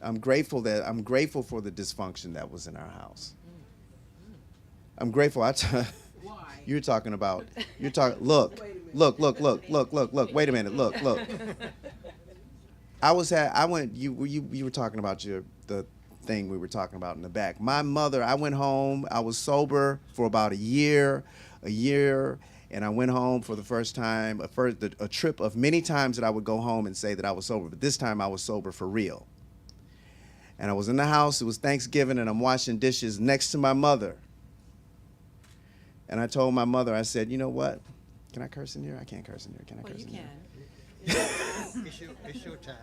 [SPEAKER 3] I'm grateful for the dysfunction that was in our house. I'm grateful. You're talking. Look. Wait a minute. Look. You were talking about the thing we were talking about in the back. My mother, I went home, I was sober for about a year, and I went home for the first time, a trip of many times that I would go home and say that I was sober, but this time I was sober for real. And I was in the house, it was Thanksgiving, and I'm washing dishes next to my mother. And I told my mother, I said, you know what? Can I curse in here? I can't curse in here. Can I curse in here?
[SPEAKER 10] It's your time.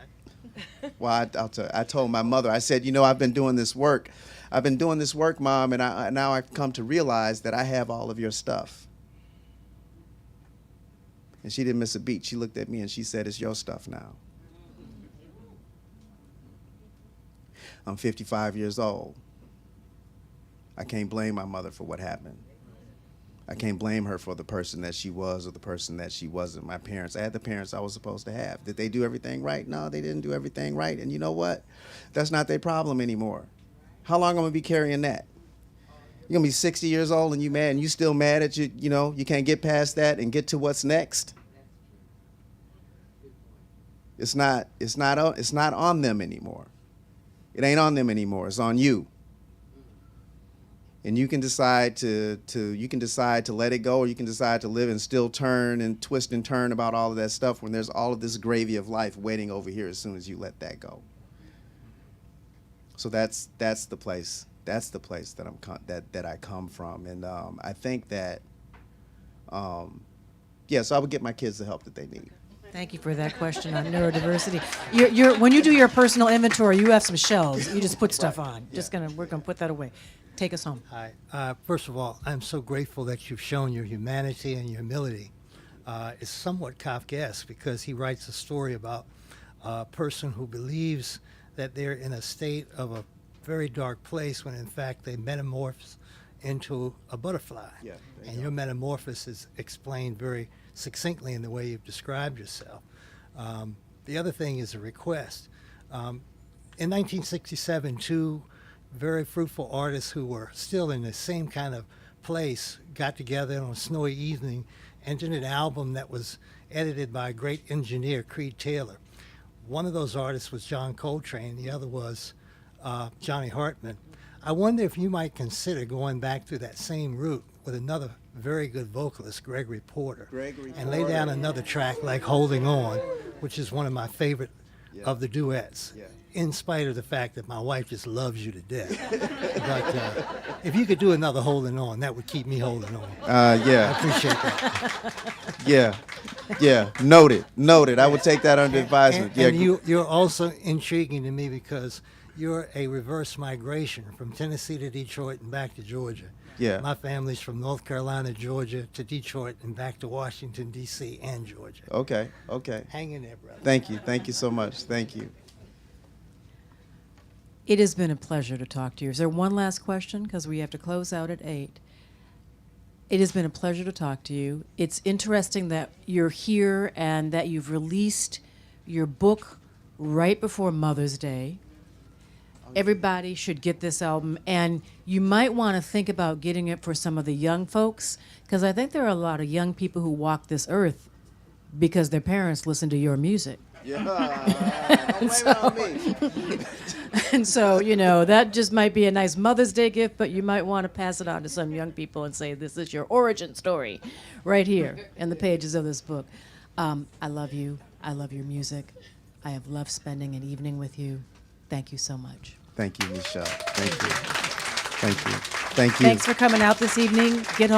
[SPEAKER 3] Well, I told my mother, I said, I've been doing this work. Mom, and now I've come to realize that I have all of your stuff. And she didn't miss a beat. She looked at me and she said, it's your stuff now. I'm 55 years old. I can't blame my mother for what happened. I can't blame her for the person that she was or the person that she wasn't. My parents, I had the parents I was supposed to have. Did they do everything right? No, they didn't do everything right. And you know what? That's not their problem anymore. How long am I going to be carrying that? You're going to be 60 years old and you mad and you still mad at you can't get past that and get to what's next? It's not on them anymore. It ain't on them anymore. It's on you. And you can decide to let it go, or you can decide to live and still turn and twist and turn about all of that stuff when there's all of this gravy of life waiting over here as soon as you let that go. So that's the place that I come from, and I think that so I would get my kids the help that they need.
[SPEAKER 2] Thank you for that question on neurodiversity. When you do your personal inventory, you have some shelves. You just put stuff on.
[SPEAKER 3] Yeah.
[SPEAKER 2] We're gonna put that away. Take us home.
[SPEAKER 10] Hi. First of all, I'm so grateful that you've shown your humanity and your humility. It's somewhat Kafkaesque because he writes a story about a person who believes that they're in a state of a very dark place when in fact they metamorphose into a butterfly.
[SPEAKER 3] Yeah,
[SPEAKER 10] and your metamorphosis is explained very succinctly in the way you've described yourself. The other thing is a request. In 1967, two very fruitful artists who were still in the same kind of place got together on a snowy evening and did an album that was edited by a great engineer, Creed Taylor. One of those artists was John Coltrane, the other was Johnny Hartman. I wonder if you might consider going back through that same route with another very good vocalist, Gregory Porter, and lay down another track like Holding On, which is one of my favorite of the duets.
[SPEAKER 3] Yeah.
[SPEAKER 10] In spite of the fact that my wife just loves you to death. But if you could do another Holding On, that would keep me holding on.
[SPEAKER 3] Yeah.
[SPEAKER 10] I appreciate that.
[SPEAKER 3] Yeah. Noted. I would take that under advisement.
[SPEAKER 10] And you're also intriguing to me because you're a reverse migration from Tennessee to Detroit and back to Georgia.
[SPEAKER 3] Yeah.
[SPEAKER 10] My family's from North Carolina, Georgia to Detroit and back to Washington, D.C. and Georgia.
[SPEAKER 3] Okay.
[SPEAKER 10] Hang in there, brother.
[SPEAKER 3] Thank you so much. Thank you.
[SPEAKER 2] It has been a pleasure to talk to you. Is there one last question? Because we have to close out at 8. It has been a pleasure to talk to you. It's interesting that you're here and that you've released your book right before Mother's Day. Everybody should get this album, and you might want to think about getting it for some of the young folks, because I think there are a lot of young people who walk this earth because their parents listen to your music.
[SPEAKER 3] Yeah. Don't blame it on me.
[SPEAKER 2] And so, that just might be a nice Mother's Day gift, but you might want to pass it on to some young people and say, this is your origin story right here in the pages of this book. I love you. I love your music. I have loved spending an evening with you. Thank you so much.
[SPEAKER 3] Thank you, Michele. Thank you.
[SPEAKER 2] Thanks for coming out this evening. Get home.